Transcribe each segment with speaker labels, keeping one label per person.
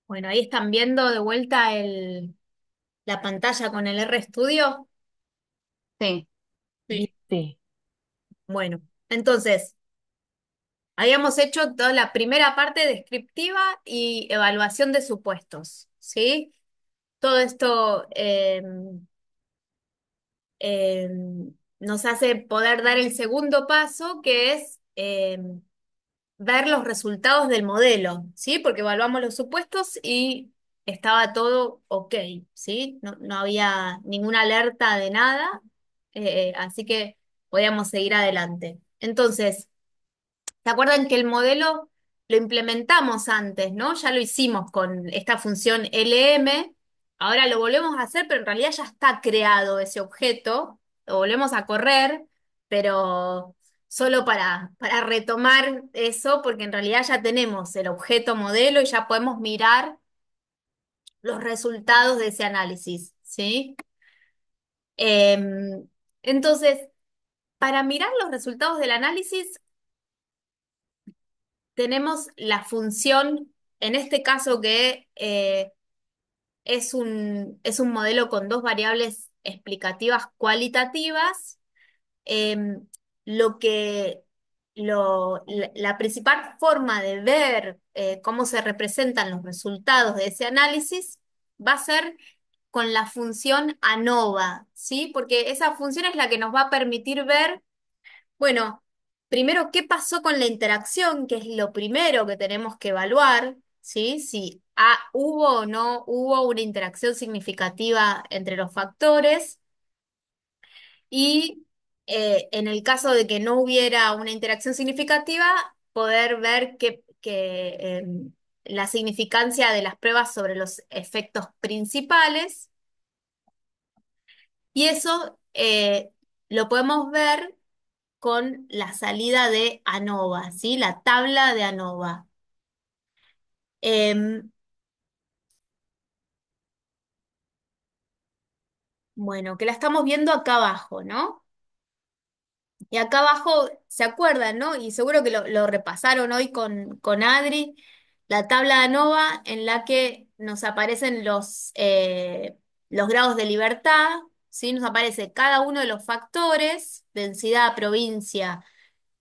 Speaker 1: Bueno, ahí están viendo de vuelta la pantalla con el RStudio.
Speaker 2: Sí,
Speaker 1: Sí.
Speaker 2: sí,
Speaker 1: Bueno, entonces, habíamos hecho toda la primera parte descriptiva y evaluación de supuestos, ¿sí? Todo esto eh, nos hace poder dar el segundo paso, que es ver los resultados del modelo, ¿sí? Porque evaluamos los supuestos y estaba todo ok, ¿sí? No había ninguna alerta de nada, así que podíamos seguir adelante. Entonces, ¿se acuerdan que el modelo lo implementamos antes, ¿no? Ya lo hicimos con esta función LM, ahora lo volvemos a hacer, pero en realidad ya está creado ese objeto, lo volvemos a correr, pero solo para retomar eso, porque en realidad ya tenemos el objeto modelo y ya podemos mirar los resultados de ese análisis, ¿sí? Entonces, para mirar los resultados del análisis, tenemos la función, en este caso que es un modelo con dos variables explicativas cualitativas, eh, lo que la principal forma de ver cómo se representan los resultados de ese análisis va a ser con la función ANOVA, ¿sí? Porque esa función es la que nos va a permitir ver bueno, primero, ¿qué pasó con la interacción? Que es lo primero que tenemos que evaluar, ¿sí? Si hubo o no hubo una interacción significativa entre los factores y en el caso de que no hubiera una interacción significativa, poder ver la significancia de las pruebas sobre los efectos principales y eso lo podemos ver con la salida de ANOVA, ¿sí? La tabla de ANOVA. Em, bueno, que la estamos viendo acá abajo, ¿no? Y acá abajo, ¿se acuerdan, no? Y seguro que lo repasaron hoy con Adri, la tabla de ANOVA en la que nos aparecen los grados de libertad, ¿sí? Nos aparece cada uno de los factores, densidad, provincia,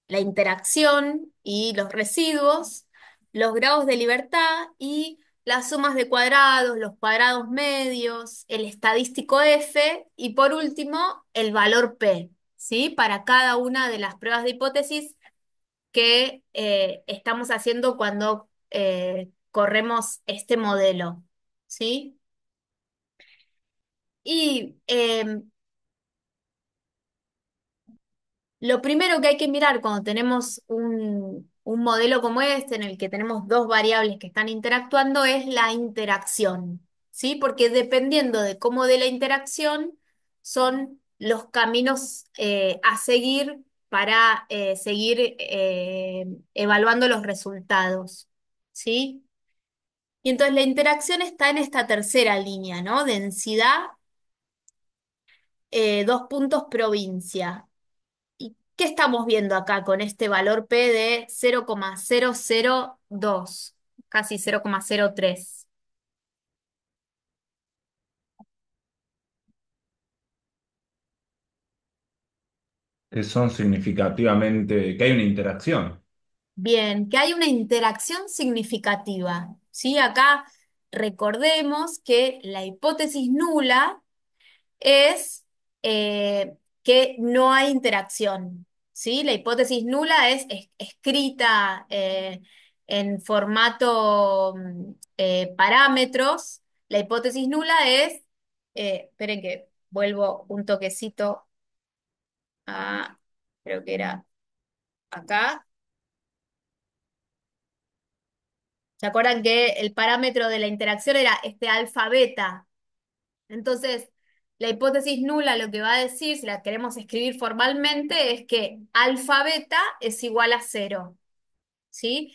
Speaker 1: la interacción y los residuos, los grados de libertad y las sumas de cuadrados, los cuadrados medios, el estadístico F y por último el valor P, ¿sí? Para cada una de las pruebas de hipótesis que estamos haciendo cuando corremos este modelo, ¿sí? Y lo primero que hay que mirar cuando tenemos un modelo como este, en el que tenemos dos variables que están interactuando, es la interacción, ¿sí? Porque dependiendo de cómo de la interacción, son los caminos a seguir para seguir evaluando los resultados, ¿sí? Y entonces la interacción está en esta tercera línea, ¿no? Densidad, dos puntos provincia. ¿Y qué estamos viendo acá con este valor P de 0,002, casi 0,03?
Speaker 2: son significativamente, que hay una interacción.
Speaker 1: Bien, que hay una interacción significativa, ¿sí? Acá recordemos que la hipótesis nula es que no hay interacción, ¿sí? La hipótesis nula es escrita en formato parámetros. La hipótesis nula es, esperen que vuelvo un toquecito a, creo que era acá. ¿Se acuerdan que el parámetro de la interacción era este alfa beta? Entonces, la hipótesis nula lo que va a decir, si la queremos escribir formalmente, es que alfa beta es igual a cero, ¿sí?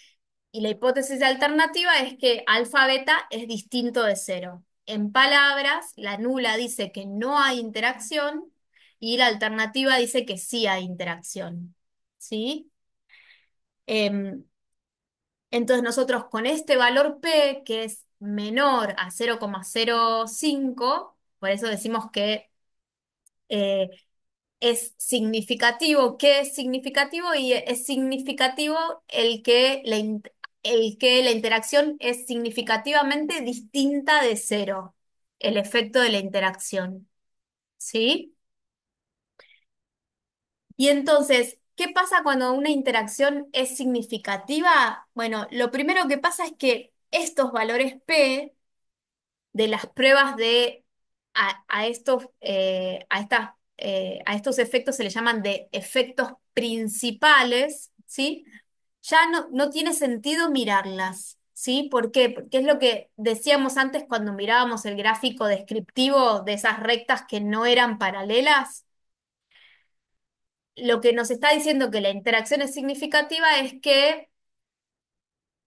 Speaker 1: Y la hipótesis alternativa es que alfa beta es distinto de cero. En palabras, la nula dice que no hay interacción y la alternativa dice que sí hay interacción. ¿Sí? Em, entonces nosotros con este valor P, que es menor a 0,05, por eso decimos que eh, es significativo. ¿Qué es significativo? Y es significativo el que la interacción es significativamente distinta de cero, el efecto de la interacción. ¿Sí? Y entonces, ¿qué pasa cuando una interacción es significativa? Bueno, lo primero que pasa es que estos valores P de las pruebas a estos efectos se les llaman de efectos principales, ¿sí? Ya no tiene sentido mirarlas, ¿sí? ¿Por qué? Porque es lo que decíamos antes cuando mirábamos el gráfico descriptivo de esas rectas que no eran paralelas. Lo que nos está diciendo que la interacción es significativa es que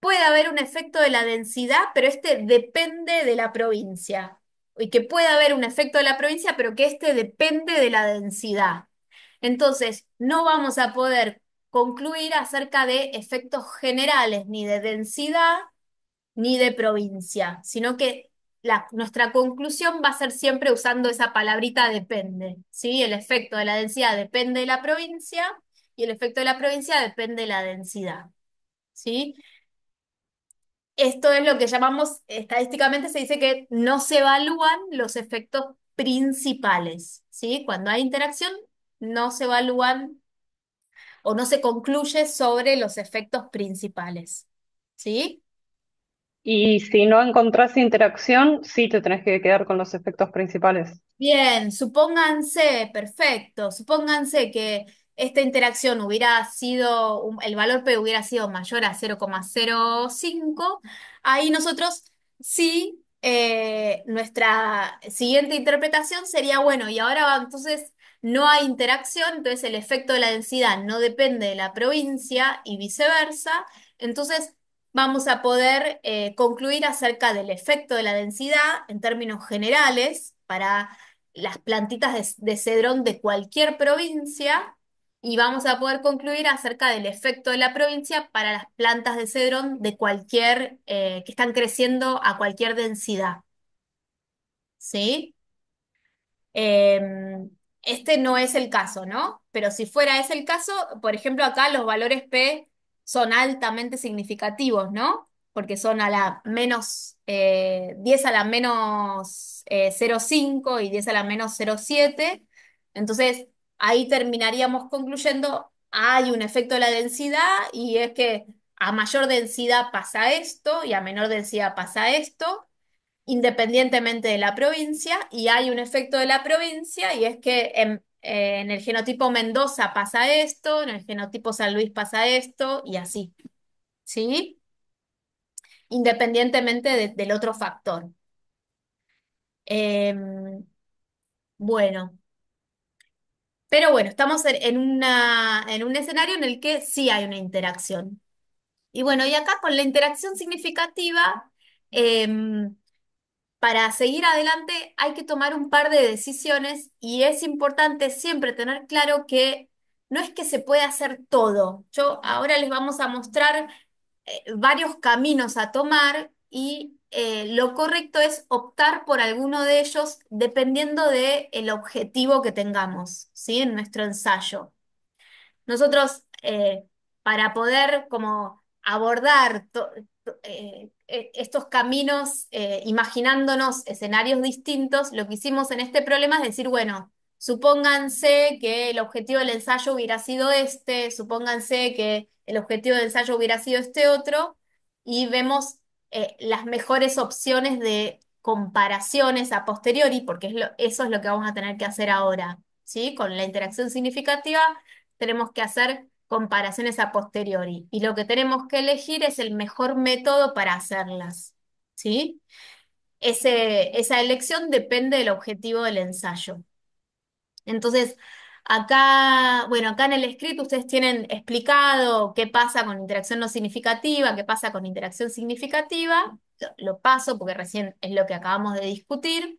Speaker 1: puede haber un efecto de la densidad, pero este depende de la provincia. Y que puede haber un efecto de la provincia, pero que este depende de la densidad. Entonces, no vamos a poder concluir acerca de efectos generales, ni de densidad, ni de provincia, sino que nuestra conclusión va a ser siempre usando esa palabrita depende, ¿sí? El efecto de la densidad depende de la provincia y el efecto de la provincia depende de la densidad, ¿sí? Esto es lo que llamamos, estadísticamente se dice que no se evalúan los efectos principales, ¿sí? Cuando hay interacción, no se evalúan o no se concluye sobre los efectos principales, ¿sí?
Speaker 3: Y si no encontrás interacción, sí te tenés que quedar con los efectos principales.
Speaker 1: Bien, supónganse, perfecto, supónganse que esta interacción hubiera sido, el valor P hubiera sido mayor a 0,05. Ahí nosotros sí, nuestra siguiente interpretación sería, bueno, y ahora entonces no hay interacción, entonces el efecto de la densidad no depende de la provincia y viceversa, entonces vamos a poder concluir acerca del efecto de la densidad en términos generales para las plantitas de cedrón de cualquier provincia y vamos a poder concluir acerca del efecto de la provincia para las plantas de cedrón de cualquier, que están creciendo a cualquier densidad. ¿Sí? Este no es el caso, ¿no? Pero si fuera ese el caso, por ejemplo, acá los valores P son altamente significativos, ¿no? Porque son a la menos 10 a la menos 0,5 y 10 a la menos 0,7. Entonces, ahí terminaríamos concluyendo, hay un efecto de la densidad y es que a mayor densidad pasa esto y a menor densidad pasa esto independientemente de la provincia, y hay un efecto de la provincia, y es que en el genotipo Mendoza pasa esto, en el genotipo San Luis pasa esto, y así, ¿sí? Independientemente del otro factor. Bueno, pero bueno, estamos en un escenario en el que sí hay una interacción. Y bueno, y acá con la interacción significativa, em, para seguir adelante hay que tomar un par de decisiones y es importante siempre tener claro que no es que se puede hacer todo. Yo ahora les vamos a mostrar varios caminos a tomar y lo correcto es optar por alguno de ellos dependiendo del objetivo que tengamos, ¿sí? En nuestro ensayo. Nosotros, para poder como abordar estos caminos, imaginándonos escenarios distintos, lo que hicimos en este problema es decir, bueno, supónganse que el objetivo del ensayo hubiera sido este, supónganse que el objetivo del ensayo hubiera sido este otro, y vemos las mejores opciones de comparaciones a posteriori, porque eso es lo que vamos a tener que hacer ahora, ¿sí? Con la interacción significativa tenemos que hacer comparaciones a posteriori y lo que tenemos que elegir es el mejor método para hacerlas, ¿sí? Esa elección depende del objetivo del ensayo. Entonces, Acá, bueno, acá en el escrito ustedes tienen explicado qué pasa con interacción no significativa, qué pasa con interacción significativa. Lo paso porque recién es lo que acabamos de discutir.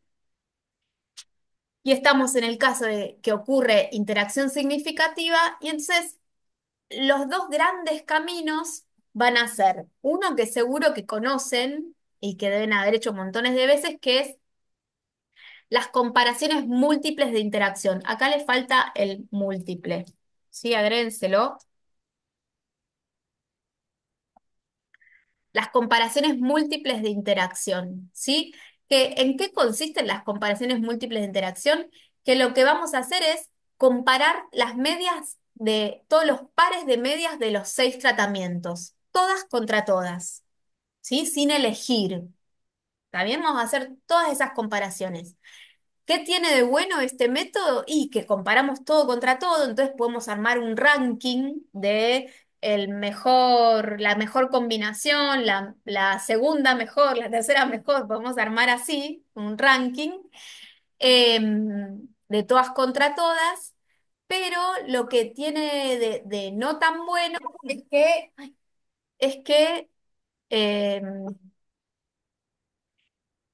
Speaker 1: Y estamos en el caso de que ocurre interacción significativa y entonces los dos grandes caminos van a ser uno que seguro que conocen y que deben haber hecho montones de veces, que es las comparaciones múltiples de interacción. Acá le falta el múltiple. ¿Sí? Agréguenselo. Las comparaciones múltiples de interacción. ¿Sí? ¿En qué consisten las comparaciones múltiples de interacción? Que lo que vamos a hacer es comparar las medias de todos los pares de medias de los 6 tratamientos, todas contra todas, ¿sí? Sin elegir. ¿Está bien? Vamos a hacer todas esas comparaciones. ¿Qué tiene de bueno este método? Y que comparamos todo contra todo, entonces podemos armar un ranking de la mejor combinación, la segunda mejor, la tercera mejor, podemos armar así un ranking de todas contra todas, pero lo que tiene de no tan bueno es que em,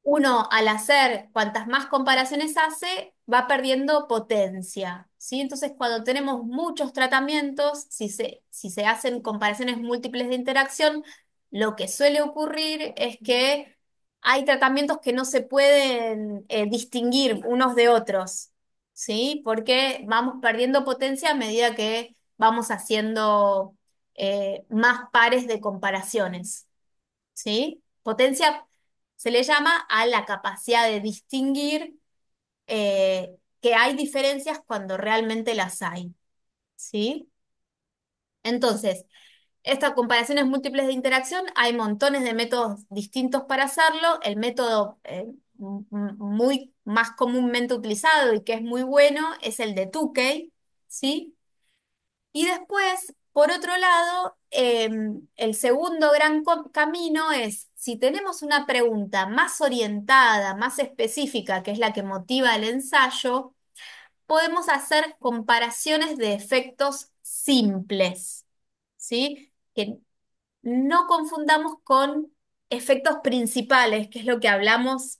Speaker 1: uno al hacer cuantas más comparaciones hace, va perdiendo potencia, ¿sí? Entonces, cuando tenemos muchos tratamientos, si se hacen comparaciones múltiples de interacción, lo que suele ocurrir es que hay tratamientos que no se pueden distinguir unos de otros, ¿sí? Porque vamos perdiendo potencia a medida que vamos haciendo más pares de comparaciones. ¿Sí? Potencia se le llama a la capacidad de distinguir que hay diferencias cuando realmente las hay, ¿sí? Entonces, estas comparaciones múltiples de interacción, hay montones de métodos distintos para hacerlo. El método muy más comúnmente utilizado y que es muy bueno es el de Tukey, ¿sí? Y después, por otro lado, el segundo gran camino es, si tenemos una pregunta más orientada, más específica, que es la que motiva el ensayo, podemos hacer comparaciones de efectos simples, ¿sí? Que no confundamos con efectos principales, que es lo que hablamos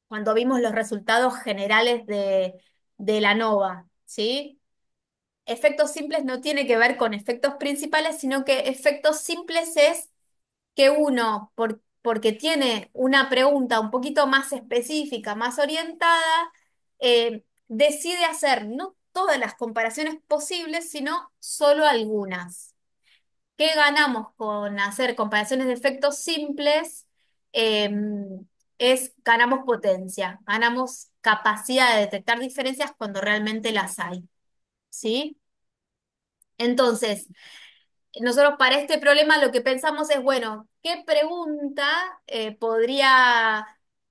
Speaker 1: cuando vimos los resultados generales de la NOVA, ¿sí? Efectos simples no tiene que ver con efectos principales, sino que efectos simples es que uno, porque tiene una pregunta un poquito más específica, más orientada, decide hacer no todas las comparaciones posibles, sino solo algunas. ¿Qué ganamos con hacer comparaciones de efectos simples? Ganamos potencia, ganamos capacidad de detectar diferencias cuando realmente las hay. ¿Sí? Entonces, nosotros para este problema lo que pensamos es, bueno, ¿qué pregunta podría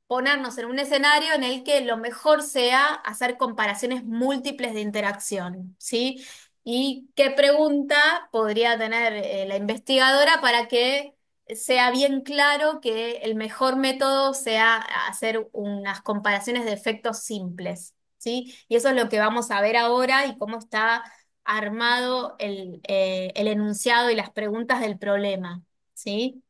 Speaker 1: ponernos en un escenario en el que lo mejor sea hacer comparaciones múltiples de interacción, ¿sí? ¿Y qué pregunta podría tener la investigadora para que sea bien claro que el mejor método sea hacer unas comparaciones de efectos simples, ¿sí? Y eso es lo que vamos a ver ahora y cómo está armado el enunciado y las preguntas del problema, ¿sí?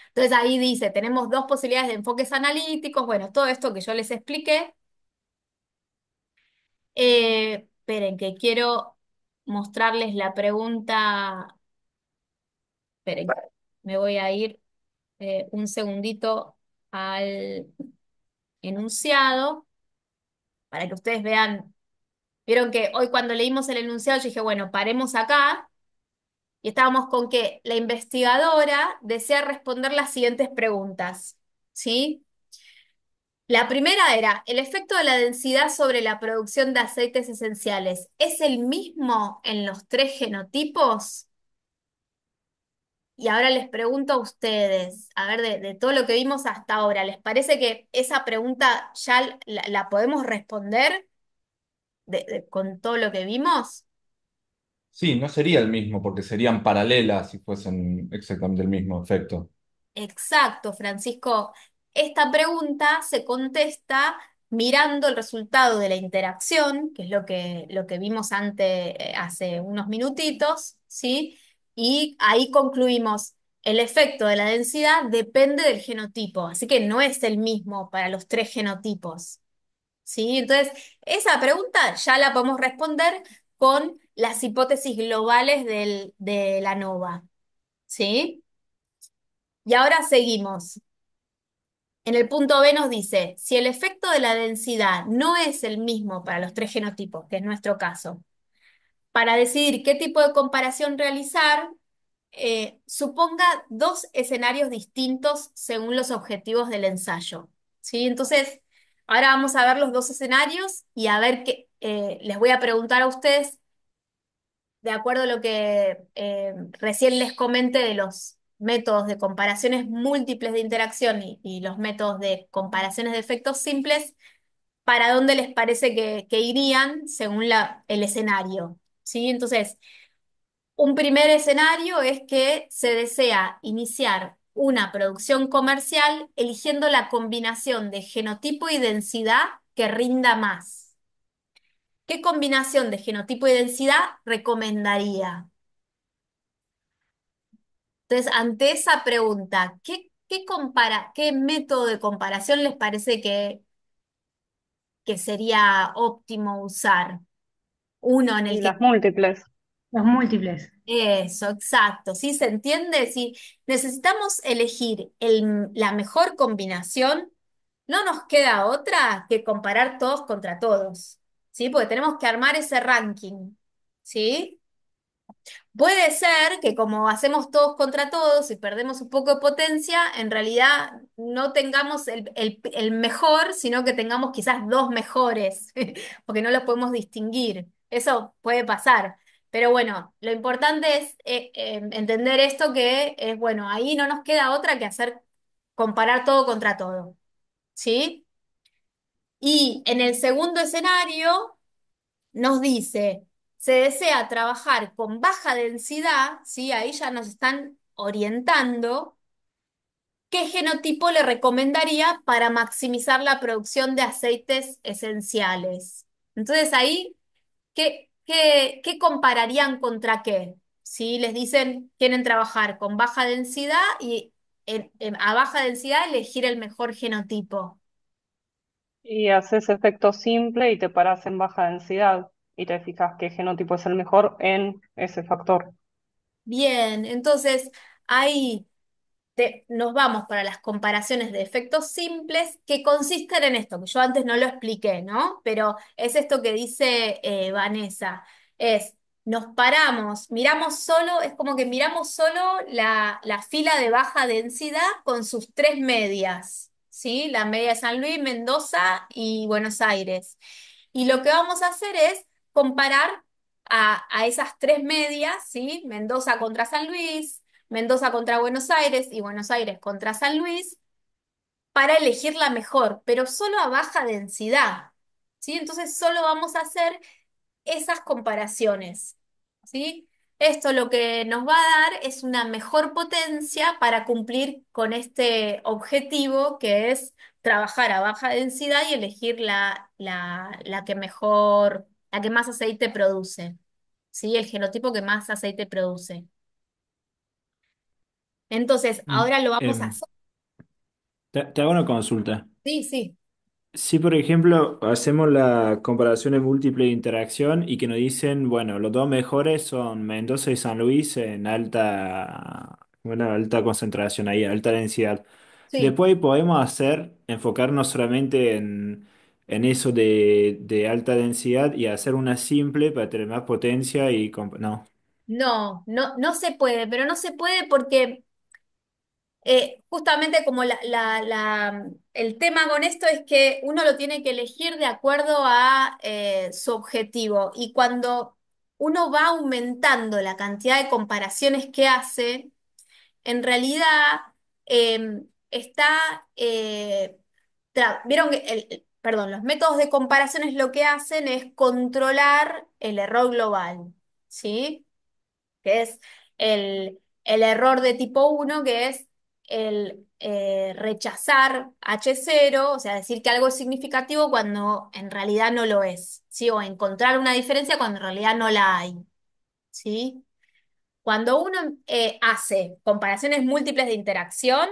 Speaker 1: Entonces ahí dice, tenemos dos posibilidades de enfoques analíticos, bueno, todo esto que yo les expliqué. Esperen, que quiero mostrarles la pregunta. Esperen, me voy a ir un segundito al enunciado para que ustedes vean. Vieron que hoy cuando leímos el enunciado yo dije, bueno, paremos acá. Y estábamos con que la investigadora desea responder las siguientes preguntas, ¿sí? La primera era, ¿el efecto de la densidad sobre la producción de aceites esenciales es el mismo en los 3 genotipos? Y ahora les pregunto a ustedes, a ver, de todo lo que vimos hasta ahora, ¿les parece que esa pregunta ya la podemos responder con todo lo que vimos?
Speaker 2: Sí, no sería el mismo porque serían paralelas si fuesen exactamente el mismo efecto.
Speaker 1: Exacto, Francisco. Esta pregunta se contesta mirando el resultado de la interacción, que es lo que vimos hace unos minutitos, ¿sí? Y ahí concluimos, el efecto de la densidad depende del genotipo, así que no es el mismo para los tres genotipos, ¿sí? Entonces, esa pregunta ya la podemos responder con las hipótesis globales de la ANOVA, ¿sí? Y ahora seguimos. En el punto B nos dice, si el efecto de la densidad no es el mismo para los tres genotipos, que es nuestro caso, para decidir qué tipo de comparación realizar, suponga dos escenarios distintos según los objetivos del ensayo. ¿Sí? Entonces, ahora vamos a ver los dos escenarios y a ver qué, les voy a preguntar a ustedes de acuerdo a lo que recién les comenté de los métodos de comparaciones múltiples de interacción y los métodos de comparaciones de efectos simples, ¿para dónde les parece que irían según el escenario? ¿Sí? Entonces, un primer escenario es que se desea iniciar una producción comercial eligiendo la combinación de genotipo y densidad que rinda más. ¿Qué combinación de genotipo y densidad recomendaría? Entonces, ante esa pregunta, ¿qué método de comparación les parece que sería óptimo usar? Uno en el
Speaker 3: Y
Speaker 1: que...
Speaker 3: las múltiples.
Speaker 4: Los múltiples.
Speaker 1: Eso, exacto, ¿sí se entiende? Si necesitamos elegir la mejor combinación, no nos queda otra que comparar todos contra todos, ¿sí? Porque tenemos que armar ese ranking, ¿sí? Puede ser que como hacemos todos contra todos y perdemos un poco de potencia, en realidad no tengamos el mejor, sino que tengamos quizás dos mejores, porque no los podemos distinguir. Eso puede pasar. Pero bueno, lo importante es entender esto que es, bueno, ahí no nos queda otra que hacer, comparar todo contra todo, ¿sí? Y en el segundo escenario nos dice, se desea trabajar con baja densidad, ¿sí? Ahí ya nos están orientando, ¿qué genotipo le recomendaría para maximizar la producción de aceites esenciales? Entonces ahí, ¿qué compararían contra qué? ¿Sí? Les dicen, quieren trabajar con baja densidad y a baja densidad elegir el mejor genotipo.
Speaker 3: Y haces efecto simple y te paras en baja densidad y te fijas qué genotipo es el mejor en ese factor.
Speaker 1: Bien, entonces ahí nos vamos para las comparaciones de efectos simples que consisten en esto, que yo antes no lo expliqué, ¿no? Pero es esto que dice Vanessa, es, nos paramos, miramos solo, es como que miramos solo la fila de baja densidad con sus tres medias, ¿sí? La media de San Luis, Mendoza y Buenos Aires. Y lo que vamos a hacer es comparar a esas tres medias, ¿sí? Mendoza contra San Luis, Mendoza contra Buenos Aires y Buenos Aires contra San Luis para elegir la mejor, pero solo a baja densidad, ¿sí? Entonces solo vamos a hacer esas comparaciones, ¿sí? Esto lo que nos va a dar es una mejor potencia para cumplir con este objetivo que es trabajar a baja densidad y elegir la que mejor, la que más aceite produce, ¿sí? El genotipo que más aceite produce. Entonces,
Speaker 5: Mm,
Speaker 1: ahora lo vamos a
Speaker 5: em,
Speaker 1: hacer.
Speaker 5: te hago una consulta.
Speaker 1: Sí, sí.
Speaker 5: Si, por ejemplo, hacemos la comparación de múltiple interacción y que nos dicen, bueno, los dos mejores son Mendoza y San Luis en alta concentración ahí, alta densidad.
Speaker 1: Sí.
Speaker 5: Después ahí podemos enfocarnos solamente en eso de alta densidad y hacer una simple para tener más potencia y... No.
Speaker 1: No, no, no se puede, pero no se puede porque justamente como el tema con esto es que uno lo tiene que elegir de acuerdo a su objetivo. Y cuando uno va aumentando la cantidad de comparaciones que hace, en realidad está, vieron que perdón, los métodos de comparaciones lo que hacen es controlar el error global, ¿sí? Que es el error de tipo uno que es el rechazar H0, o sea, decir que algo es significativo cuando en realidad no lo es, ¿sí? O encontrar una diferencia cuando en realidad no la hay, ¿sí? Cuando uno hace comparaciones múltiples de interacción,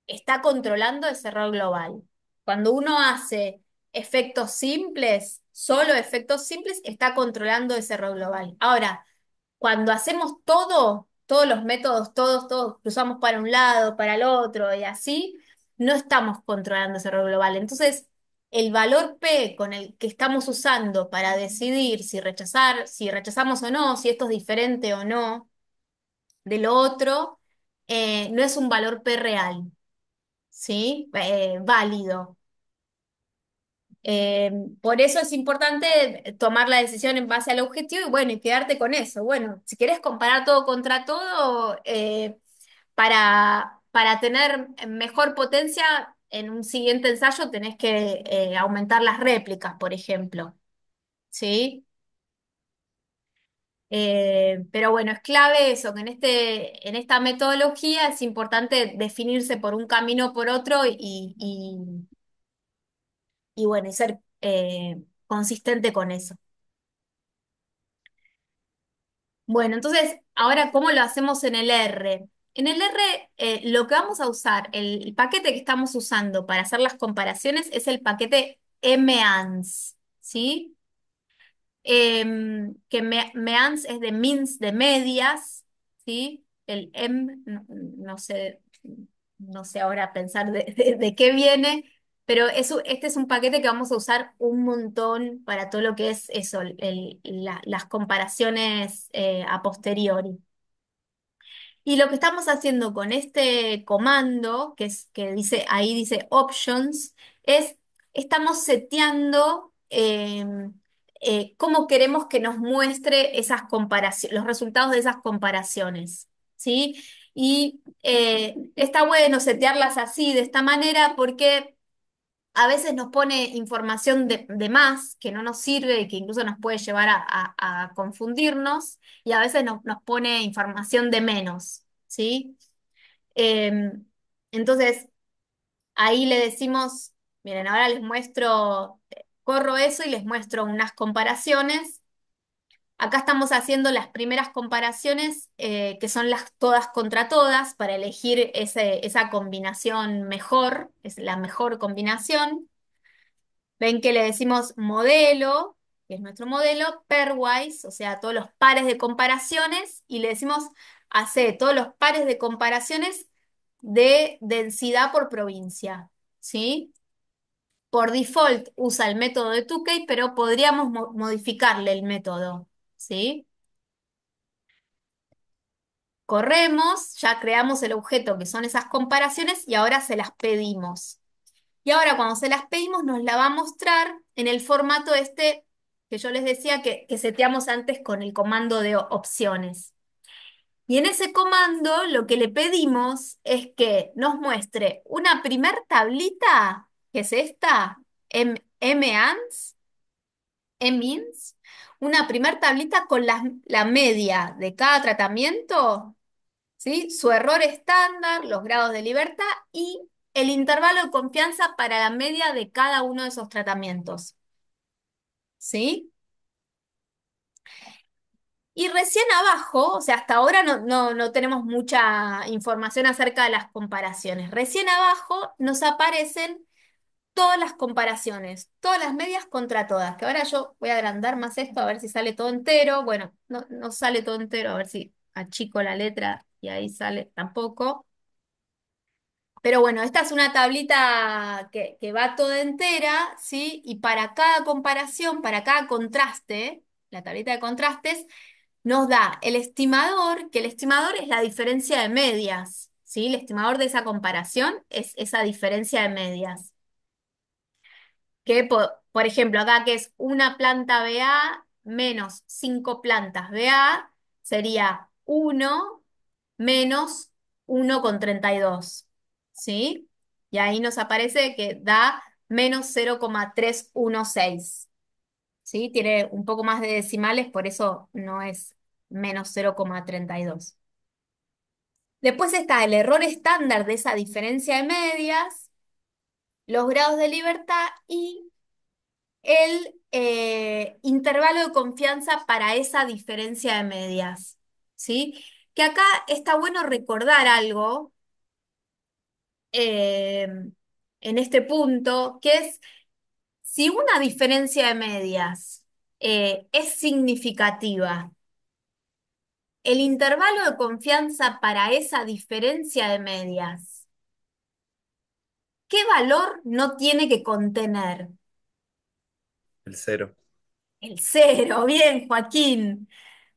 Speaker 1: está controlando ese error global. Cuando uno hace efectos simples, solo efectos simples, está controlando ese error global. Ahora, cuando hacemos todo, todos los métodos, todos cruzamos para un lado, para el otro y así, no estamos controlando ese error global. Entonces, el valor P con el que estamos usando para decidir si rechazar, si rechazamos o no, si esto es diferente o no de lo otro, no es un valor P real. ¿Sí? Válido. Eh, por eso es importante tomar la decisión en base al objetivo y bueno, y quedarte con eso. Bueno, si querés comparar todo contra todo, para tener mejor potencia, en un siguiente ensayo tenés que aumentar las réplicas, por ejemplo. ¿Sí? Pero bueno, es clave eso, que en esta metodología es importante definirse por un camino o por otro y bueno, y ser consistente con eso. Bueno, entonces, ahora, ¿cómo lo hacemos en el R? En el R, lo que vamos a usar, el paquete que estamos usando para hacer las comparaciones es el paquete MEANS, ¿sí? Que MEANS es de means, de medias, ¿sí? El M, no sé, no sé ahora pensar de qué viene, pero este es un paquete que vamos a usar un montón para todo lo que es eso, las comparaciones a posteriori. Y lo que estamos haciendo con este comando, que dice, ahí dice options, es estamos seteando cómo queremos que nos muestre esas comparaciones, los resultados de esas comparaciones, ¿sí? Y está bueno setearlas así, de esta manera, porque a veces nos pone información de más que no nos sirve y que incluso nos puede llevar a confundirnos, y a veces nos pone información de menos, ¿sí? Em, entonces, ahí le decimos, miren, ahora les muestro, corro eso y les muestro unas comparaciones. Acá estamos haciendo las primeras comparaciones, que son las todas contra todas, para elegir esa combinación mejor, es la mejor combinación. Ven que le decimos modelo, que es nuestro modelo, pairwise, o sea, todos los pares de comparaciones, y le decimos hace todos los pares de comparaciones de densidad por provincia, ¿sí? Por default usa el método de Tukey, pero podríamos modificarle el método, ¿sí? Corremos, ya creamos el objeto que son esas comparaciones y ahora se las pedimos. Y ahora cuando se las pedimos nos la va a mostrar en el formato este que yo les decía que seteamos antes con el comando de opciones. Y en ese comando lo que le pedimos es que nos muestre una primer tablita, que es esta, MANS, MINS, una primer tablita con la media de cada tratamiento, ¿sí? Su error estándar, los grados de libertad y el intervalo de confianza para la media de cada uno de esos tratamientos, ¿sí? Y recién abajo, o sea, hasta ahora no tenemos mucha información acerca de las comparaciones. Recién abajo nos aparecen todas las comparaciones, todas las medias contra todas, que ahora yo voy a agrandar más esto a ver si sale todo entero. Bueno, no sale todo entero, a ver si achico la letra y ahí sale tampoco. Pero bueno, esta es una tablita que va toda entera, ¿sí? Y para cada comparación, para cada contraste, la tablita de contrastes, nos da el estimador, que el estimador es la diferencia de medias, ¿sí? El estimador de esa comparación es esa diferencia de medias. Que, por ejemplo, acá que es una planta BA menos 5 plantas BA, sería 1 menos 1,32, ¿sí? Y ahí nos aparece que da menos 0,316, ¿sí? Tiene un poco más de decimales, por eso no es menos 0,32. Después está el error estándar de esa diferencia de medias, los grados de libertad y el intervalo de confianza para esa diferencia de medias. ¿Sí? Que acá está bueno recordar algo eh, en este punto, que es si una diferencia de medias es significativa, el intervalo de confianza para esa diferencia de medias, ¿qué valor no tiene que contener?
Speaker 4: El cero.
Speaker 1: El cero, bien, Joaquín.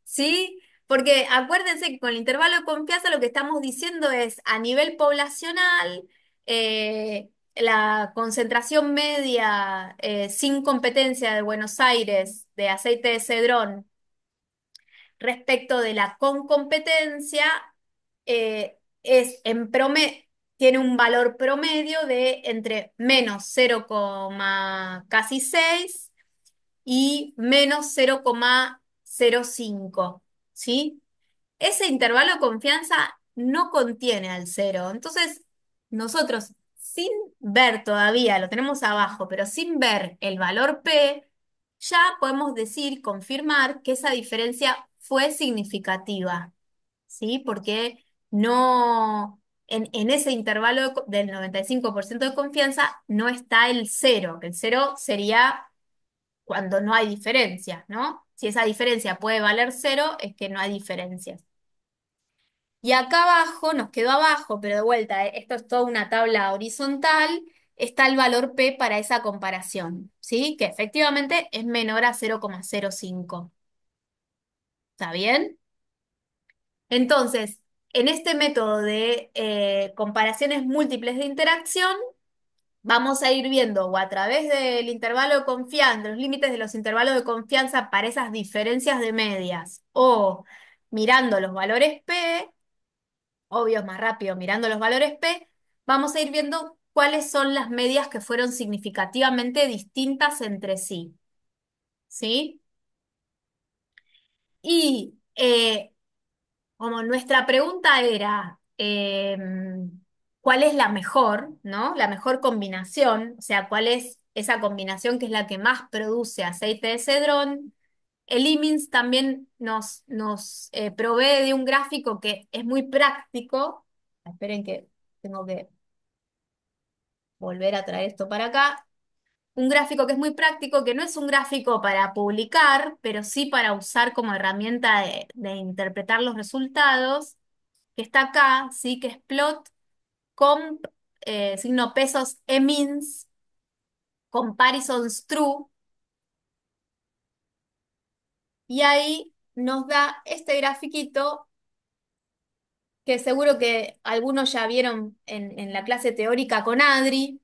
Speaker 1: ¿Sí? Porque acuérdense que con el intervalo de confianza lo que estamos diciendo es a nivel poblacional, la concentración media sin competencia de Buenos Aires de aceite de cedrón respecto de la con competencia es en tiene un valor promedio de entre menos 0,6 y menos 0,05, ¿sí? Ese intervalo de confianza no contiene al cero. Entonces, nosotros, sin ver todavía, lo tenemos abajo, pero sin ver el valor P, ya podemos decir, confirmar que esa diferencia fue significativa, ¿sí? Porque no, en ese intervalo del 95% de confianza no está el cero, que el cero sería cuando no hay diferencias, ¿no? Si esa diferencia puede valer cero, es que no hay diferencias. Y acá abajo, nos quedó abajo, pero de vuelta, esto es toda una tabla horizontal, está el valor P para esa comparación, ¿sí? Que efectivamente es menor a 0,05. ¿Está bien? Entonces, en este método de comparaciones múltiples de interacción, vamos a ir viendo o a través del intervalo de confianza, de los límites de los intervalos de confianza para esas diferencias de medias, o mirando los valores P, obvio es más rápido mirando los valores P, vamos a ir viendo cuáles son las medias que fueron significativamente distintas entre sí. ¿Sí? Y como nuestra pregunta era, ¿cuál es la mejor, ¿no? La mejor combinación, o sea, ¿cuál es esa combinación que es la que más produce aceite de cedrón? El IMINS también nos provee de un gráfico que es muy práctico. Esperen que tengo que volver a traer esto para acá. Un gráfico que es muy práctico, que no es un gráfico para publicar, pero sí para usar como herramienta de interpretar los resultados, que está acá, ¿sí? Que es plot comp, signo pesos emins, comparisons true, y ahí nos da este grafiquito que seguro que algunos ya vieron en la clase teórica con Adri,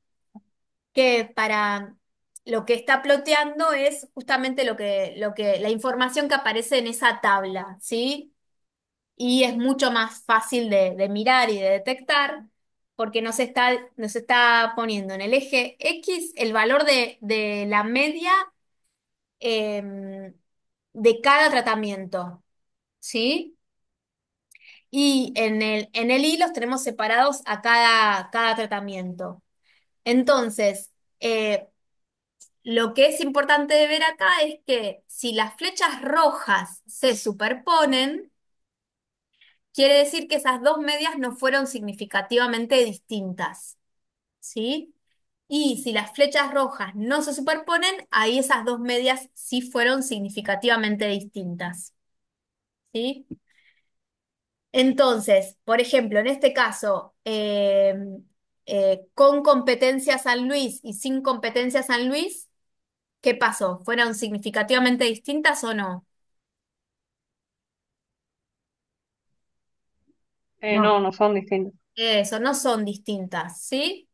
Speaker 1: que para lo que está ploteando es justamente la información que aparece en esa tabla, ¿sí? Y es mucho más fácil de mirar y de detectar, porque nos está poniendo en el eje X el valor de la media em, de cada tratamiento, ¿sí? Y en el Y los tenemos separados a cada tratamiento. Entonces, lo que es importante de ver acá es que si las flechas rojas se superponen, quiere decir que esas dos medias no fueron significativamente distintas, ¿sí? Y si las flechas rojas no se superponen, ahí esas dos medias sí fueron significativamente distintas, ¿sí? Entonces, por ejemplo, en este caso, con competencia San Luis y sin competencia San Luis, ¿qué pasó? ¿Fueron significativamente distintas o no? No.
Speaker 3: No, no son distintos.
Speaker 1: Eso, no son distintas, ¿sí?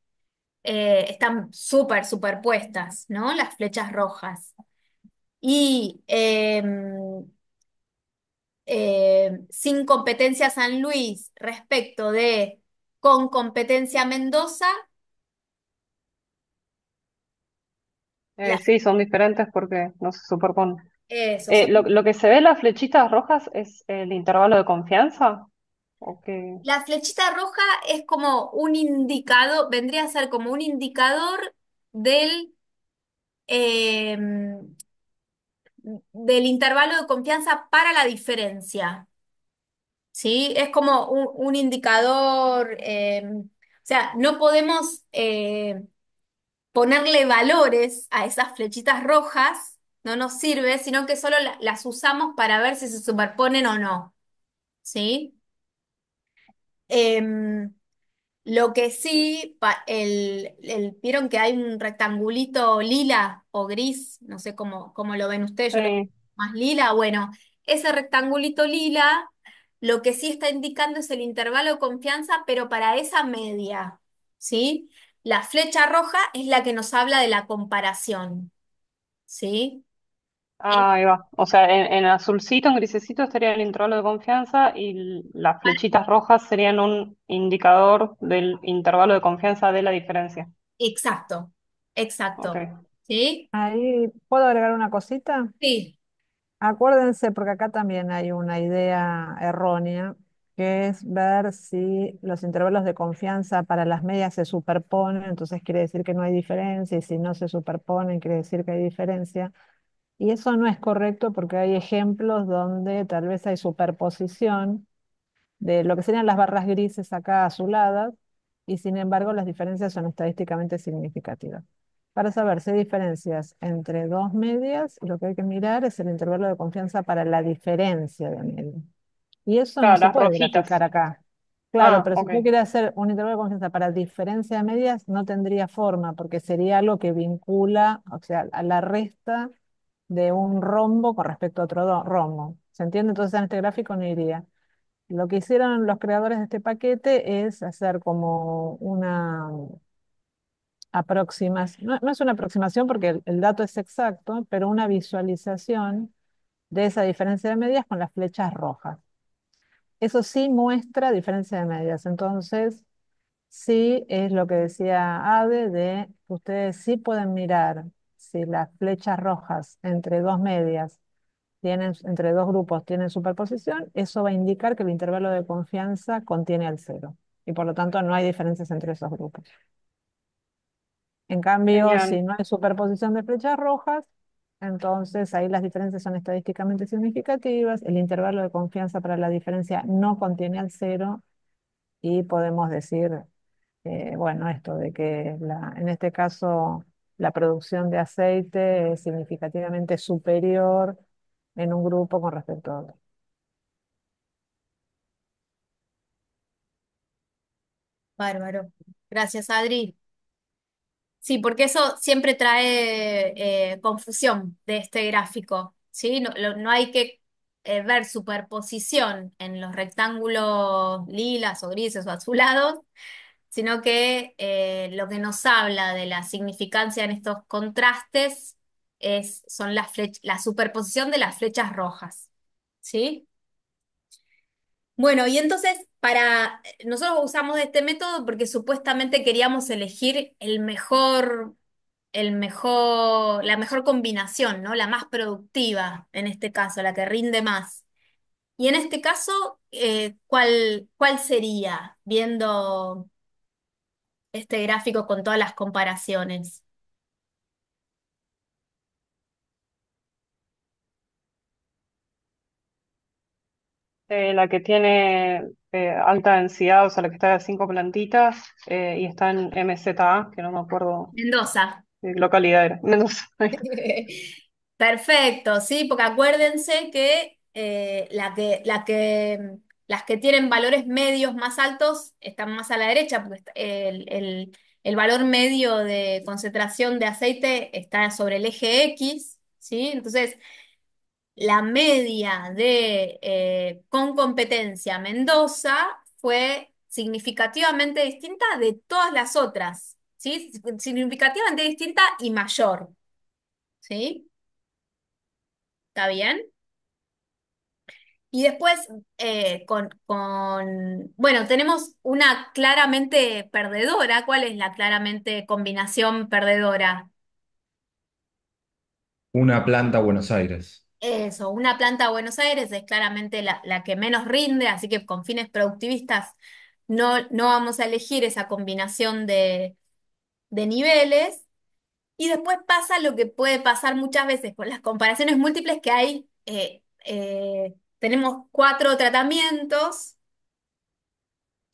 Speaker 1: Están súper superpuestas, ¿no? Las flechas rojas. Y sin competencia San Luis respecto de con competencia Mendoza, las,
Speaker 3: Sí, son diferentes porque no se superponen.
Speaker 1: eso, son,
Speaker 3: Lo que se ve en las flechitas rojas es el intervalo de confianza. Ok.
Speaker 1: La flechita roja es como un indicador, vendría a ser como un indicador del, eh, del intervalo de confianza para la diferencia, ¿sí? Es como un indicador, o sea, no podemos ponerle valores a esas flechitas rojas, no nos sirve, sino que solo las usamos para ver si se superponen o no, ¿sí? Em, Lo que sí, vieron que hay un rectangulito lila o gris, no sé cómo lo ven ustedes, yo lo veo
Speaker 3: Sí.
Speaker 1: más lila. Bueno, ese rectangulito lila, lo que sí está indicando es el intervalo de confianza, pero para esa media, ¿sí? La flecha roja es la que nos habla de la comparación, ¿sí?
Speaker 3: Ah, ahí va. O sea, en azulcito, en grisecito estaría el intervalo de confianza y las flechitas rojas serían un indicador del intervalo de confianza de la diferencia.
Speaker 1: Exacto, exacto,
Speaker 3: Ok.
Speaker 1: ¿sí?
Speaker 6: Ahí puedo agregar una cosita.
Speaker 1: Sí,
Speaker 6: Acuérdense, porque acá también hay una idea errónea, que es ver si los intervalos de confianza para las medias se superponen, entonces quiere decir que no hay diferencia, y si no se superponen, quiere decir que hay diferencia. Y eso no es correcto porque hay ejemplos donde tal vez hay superposición de lo que serían las barras grises acá azuladas, y sin embargo las diferencias son estadísticamente significativas. Para saber si hay diferencias entre dos medias, lo que hay que mirar es el intervalo de confianza para la diferencia de medias. Y eso no
Speaker 3: Claro,
Speaker 6: se
Speaker 3: las
Speaker 6: puede
Speaker 3: rojitas.
Speaker 6: graficar acá. Claro,
Speaker 3: Ah,
Speaker 6: pero si
Speaker 3: ok.
Speaker 6: yo quiero hacer un intervalo de confianza para diferencia de medias, no tendría forma, porque sería algo que vincula, o sea, a la resta de un rombo con respecto a otro rombo. ¿Se entiende? Entonces en este gráfico no iría. Lo que hicieron los creadores de este paquete es hacer como una aproximación, no, no es una aproximación porque el dato es exacto, pero una visualización de esa diferencia de medias con las flechas rojas. Eso sí muestra diferencia de medias, entonces sí es lo que decía Ade, de que ustedes sí pueden mirar si las flechas rojas entre dos medias tienen, entre dos grupos tienen superposición, eso va a indicar que el intervalo de confianza contiene al cero y por lo tanto no hay diferencias entre esos grupos. En cambio, si
Speaker 3: Genial.
Speaker 6: no hay superposición de flechas rojas, entonces ahí las diferencias son estadísticamente significativas, el intervalo de confianza para la diferencia no contiene al cero y podemos decir, bueno, esto de que en este caso la producción de aceite es significativamente superior en un grupo con respecto a otro.
Speaker 1: bárbaro. Gracias, Adri. Sí, porque eso siempre trae confusión de este gráfico, ¿sí? No, no hay que ver superposición en los rectángulos lilas o grises o azulados, sino que lo que nos habla de la significancia en estos contrastes son la superposición de las flechas rojas, ¿sí? Bueno, y entonces nosotros usamos este método porque supuestamente queríamos elegir la mejor combinación, ¿no? La más productiva en este caso, la que rinde más. Y en este caso, ¿cuál sería, viendo este gráfico con todas las comparaciones?
Speaker 3: La que tiene alta densidad, o sea, la que está de 5 plantitas y está en MZA, que no me acuerdo
Speaker 1: Mendoza.
Speaker 3: de qué localidad era. Mendoza.
Speaker 1: Perfecto, sí, porque acuérdense que, las que tienen valores medios más altos están más a la derecha, porque el valor medio de concentración de aceite está sobre el eje X, ¿sí? Entonces, la media con competencia Mendoza fue significativamente distinta de todas las otras, ¿sí? Significativamente distinta y mayor, ¿sí? ¿Está bien? Y después, bueno, tenemos una claramente perdedora. ¿Cuál es la claramente combinación perdedora?
Speaker 2: Una planta Buenos Aires.
Speaker 1: Eso, una planta de Buenos Aires es claramente la que menos rinde, así que con fines productivistas no vamos a elegir esa combinación de niveles. Y después pasa lo que puede pasar muchas veces con las comparaciones múltiples que hay. Tenemos 4 tratamientos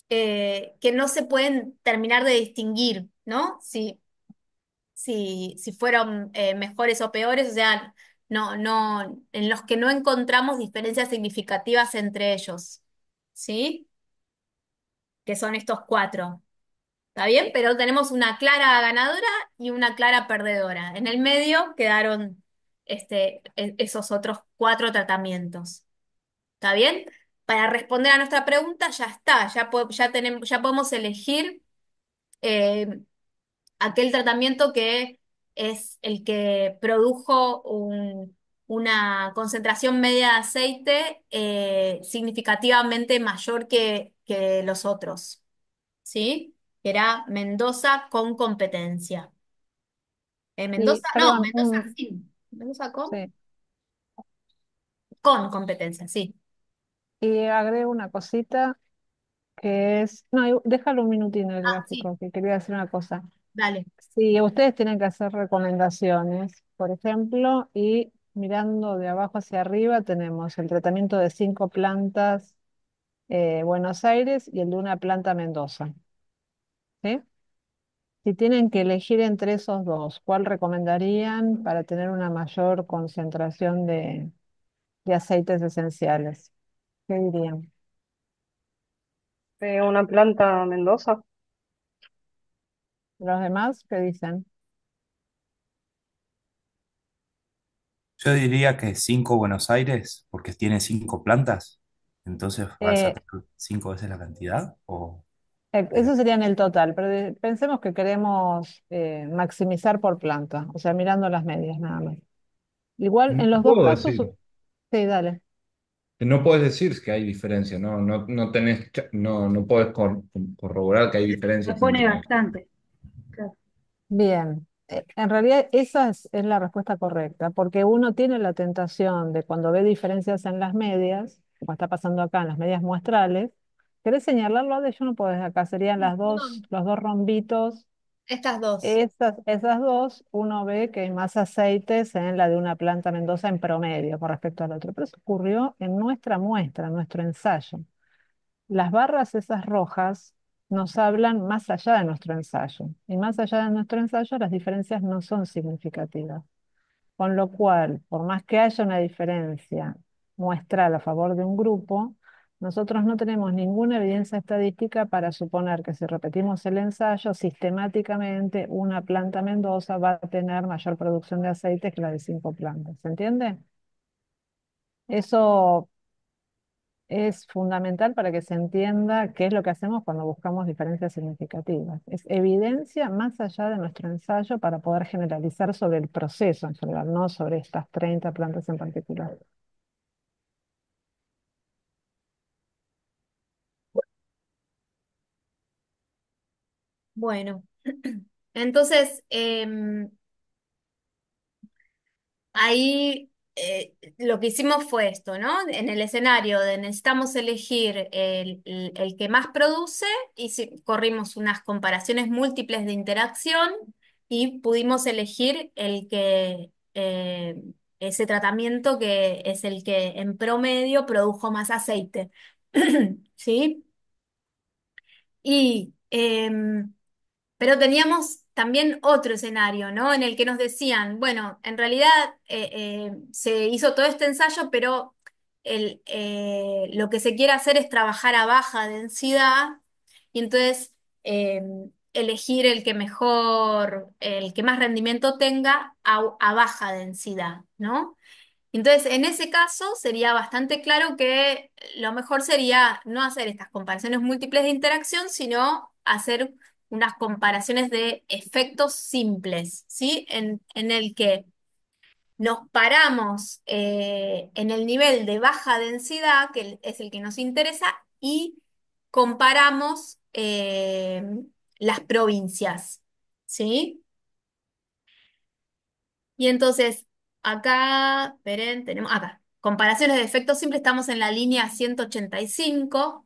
Speaker 1: que no se pueden terminar de distinguir, ¿no? Si fueron mejores o peores, o sea, en los que no encontramos diferencias significativas entre ellos, ¿sí? Que son estos 4. ¿Está bien? Pero tenemos una clara ganadora y una clara perdedora. En el medio quedaron esos otros 4 tratamientos. ¿Está bien? Para responder a nuestra pregunta ya está, ya podemos elegir eh, aquel tratamiento que es el que produjo una concentración media de aceite significativamente mayor que los otros. ¿Sí? Que era Mendoza con competencia.
Speaker 6: Y,
Speaker 1: Mendoza, no,
Speaker 6: perdón,
Speaker 1: Mendoza sí. Mendoza
Speaker 6: sí.
Speaker 1: con competencia, sí.
Speaker 6: Y agrego una cosita que es, no, déjalo un minutín el
Speaker 1: Ah, sí,
Speaker 6: gráfico, que quería decir una cosa.
Speaker 1: dale.
Speaker 6: Si ustedes tienen que hacer recomendaciones, por ejemplo, y mirando de abajo hacia arriba tenemos el tratamiento de 5 plantas Buenos Aires y el de una planta Mendoza, ¿sí? Si tienen que elegir entre esos dos, ¿cuál recomendarían para tener una mayor concentración de aceites esenciales? ¿Qué dirían?
Speaker 3: Una planta Mendoza.
Speaker 6: ¿Los demás qué dicen?
Speaker 7: Yo diría que 5 Buenos Aires, porque tiene 5 plantas, entonces vas a
Speaker 6: Eh,
Speaker 7: tener 5 veces la cantidad, o
Speaker 6: Eso sería en el total, pero pensemos que queremos maximizar por planta, o sea, mirando las medias nada más. Igual
Speaker 2: No
Speaker 6: en los dos
Speaker 2: puedo
Speaker 6: casos,
Speaker 2: decir.
Speaker 6: sí, dale.
Speaker 2: No puedes decir que hay diferencia, no tenés, no puedes corroborar que hay
Speaker 8: Se
Speaker 2: diferencias
Speaker 8: pone
Speaker 2: entre.
Speaker 8: bastante. Claro.
Speaker 6: Bien, en realidad esa es la respuesta correcta, porque uno tiene la tentación de cuando ve diferencias en las medias, como está pasando acá en las medias muestrales, querés señalarlo de yo no puedo desde acá, serían
Speaker 1: Perdón,
Speaker 6: los dos rombitos.
Speaker 1: estas dos.
Speaker 6: Esas dos, uno ve que hay más aceites en la de una planta Mendoza en promedio con respecto al otro. Pero eso ocurrió en nuestra muestra, en nuestro ensayo. Las barras esas rojas nos hablan más allá de nuestro ensayo. Y más allá de nuestro ensayo, las diferencias no son significativas. Con lo cual, por más que haya una diferencia muestral a favor de un grupo, nosotros no tenemos ninguna evidencia estadística para suponer que si repetimos el ensayo, sistemáticamente una planta Mendoza va a tener mayor producción de aceite que la de 5 plantas. ¿Se entiende? Eso es fundamental para que se entienda qué es lo que hacemos cuando buscamos diferencias significativas. Es evidencia más allá de nuestro ensayo para poder generalizar sobre el proceso en general, no sobre estas 30 plantas en particular.
Speaker 1: Bueno, entonces ahí lo que hicimos fue esto, ¿no? En el escenario de necesitamos elegir el que más produce y corrimos unas comparaciones múltiples de interacción y pudimos elegir ese tratamiento que es el que en promedio produjo más aceite. ¿Sí? Y pero teníamos también otro escenario, ¿no? En el que nos decían, bueno, en realidad se hizo todo este ensayo, pero lo que se quiere hacer es trabajar a baja densidad y entonces eh, elegir el que más rendimiento tenga a baja densidad, ¿no? Entonces, en ese caso, sería bastante claro que lo mejor sería no hacer estas comparaciones múltiples de interacción, sino hacer unas comparaciones de efectos simples, ¿sí? En el que nos paramos en el nivel de baja densidad, que es el que nos interesa, y comparamos las provincias, ¿sí? Y entonces, acá, esperen, tenemos acá. Comparaciones de efectos simples, estamos en la línea 185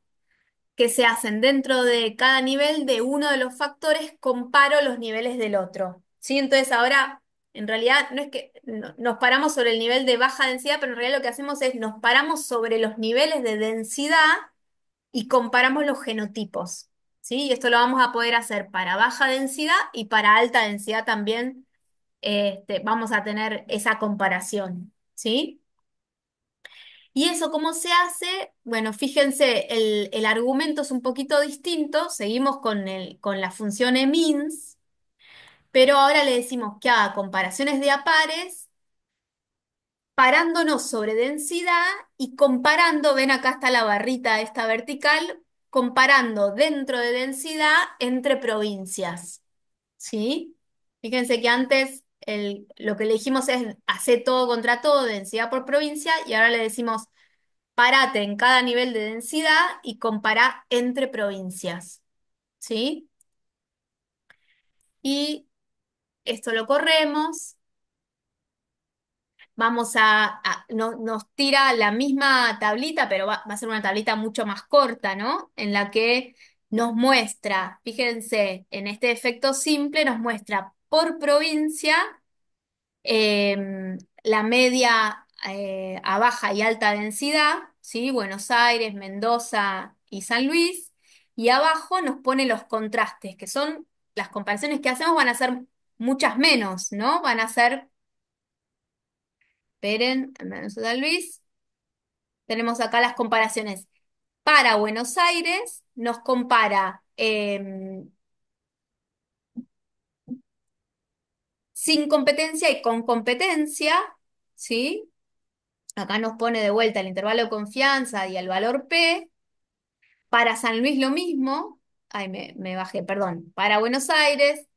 Speaker 1: que se hacen dentro de cada nivel de uno de los factores, comparo los niveles del otro. ¿Sí? Entonces ahora, en realidad, no es que nos paramos sobre el nivel de baja densidad, pero en realidad lo que hacemos es nos paramos sobre los niveles de densidad y comparamos los genotipos. ¿Sí? Y esto lo vamos a poder hacer para baja densidad y para alta densidad también. Vamos a tener esa comparación. ¿Sí? ¿Y eso cómo se hace? Bueno, fíjense, el argumento es un poquito distinto, seguimos con la función emins, pero ahora le decimos que haga comparaciones de a pares, parándonos sobre densidad y comparando, ven acá está la barrita esta vertical, comparando dentro de densidad entre provincias, ¿sí? Fíjense que antes lo que le dijimos es hacer todo contra todo, densidad por provincia, y ahora le decimos parate en cada nivel de densidad y compará entre provincias, ¿sí? Y esto lo corremos, nos tira la misma tablita, pero va a ser una tablita mucho más corta, ¿no? En la que nos muestra, fíjense, en este efecto simple nos muestra por provincia la media a baja y alta densidad, ¿sí? Buenos Aires, Mendoza y San Luis, y abajo nos pone los contrastes, que son las comparaciones que hacemos van a ser muchas menos, ¿no? Van a ser, esperen, Mendoza, San Luis, tenemos acá las comparaciones. Para Buenos Aires nos compara sin competencia y con competencia, ¿sí? Acá nos pone de vuelta el intervalo de confianza y el valor P. Para San Luis lo mismo. Ay, me bajé, perdón. Para Buenos Aires,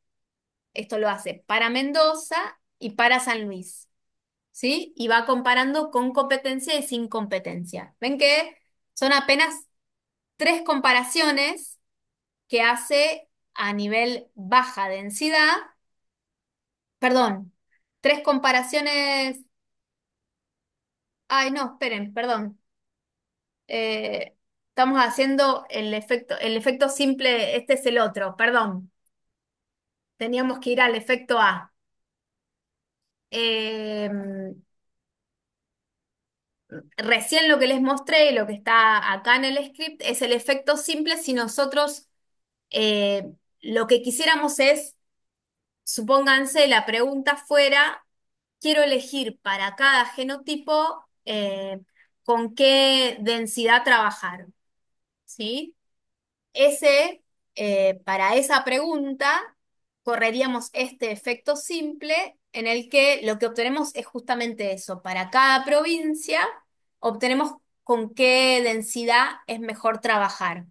Speaker 1: esto lo hace para Mendoza y para San Luis. ¿Sí? Y va comparando con competencia y sin competencia. Ven que son apenas tres comparaciones que hace a nivel baja densidad. Perdón, tres comparaciones. Ay, no, esperen, perdón. Estamos haciendo el efecto simple, este es el otro, perdón. Teníamos que ir al efecto A. Eh, Recién lo que les mostré y lo que está acá en el script es el efecto simple si nosotros lo que quisiéramos es, supónganse, la pregunta fuera, quiero elegir para cada genotipo con qué densidad trabajar, ¿sí? Para esa pregunta, correríamos este efecto simple en el que lo que obtenemos es justamente eso. Para cada provincia, obtenemos con qué densidad es mejor trabajar,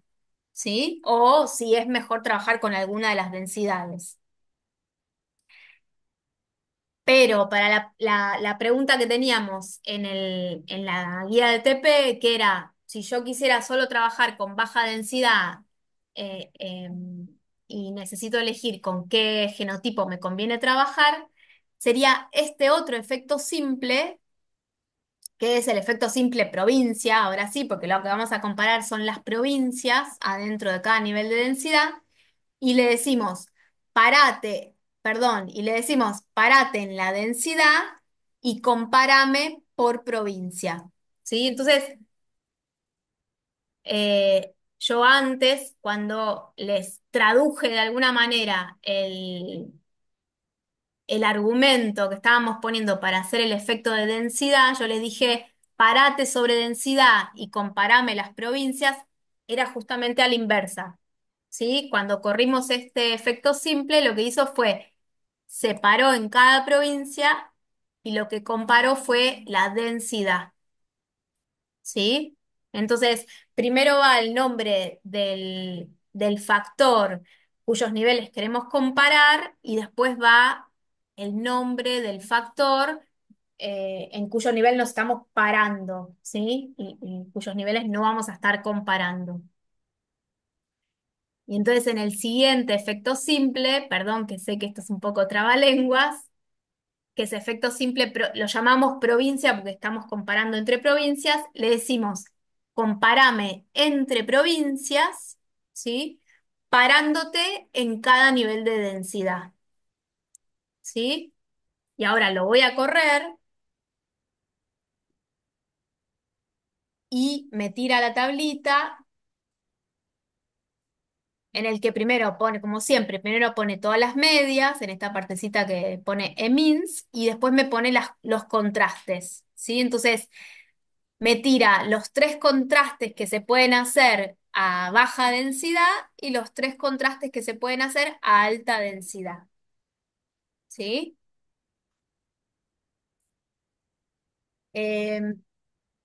Speaker 1: ¿sí? O si es mejor trabajar con alguna de las densidades. Pero para la pregunta que teníamos en la guía de TP, que era si yo quisiera solo trabajar con baja densidad y necesito elegir con qué genotipo me conviene trabajar, sería este otro efecto simple, que es el efecto simple provincia, ahora sí, porque lo que vamos a comparar son las provincias adentro de cada nivel de densidad y le decimos, y le decimos, parate en la densidad y compárame por provincia. ¿Sí? Entonces, yo antes, cuando les traduje de alguna manera el argumento que estábamos poniendo para hacer el efecto de densidad, yo les dije, parate sobre densidad y comparame las provincias, era justamente a la inversa. ¿Sí? Cuando corrimos este efecto simple, lo que hizo fue separó en cada provincia y lo que comparó fue la densidad. ¿Sí? Entonces, primero va el nombre del factor cuyos niveles queremos comparar y después va el nombre del factor en cuyo nivel nos estamos parando, ¿sí? Y cuyos niveles no vamos a estar comparando. Y entonces en el siguiente efecto simple, perdón que sé que esto es un poco trabalenguas, que es efecto simple, lo llamamos provincia porque estamos comparando entre provincias, le decimos, compárame entre provincias, ¿sí? Parándote en cada nivel de densidad, ¿sí? Y ahora lo voy a correr y me tira la tablita en el que primero pone, como siempre, primero pone todas las medias, en esta partecita que pone emins, y después me pone los contrastes, ¿sí? Entonces, me tira los tres contrastes que se pueden hacer a baja densidad y los tres contrastes que se pueden hacer a alta densidad, ¿sí?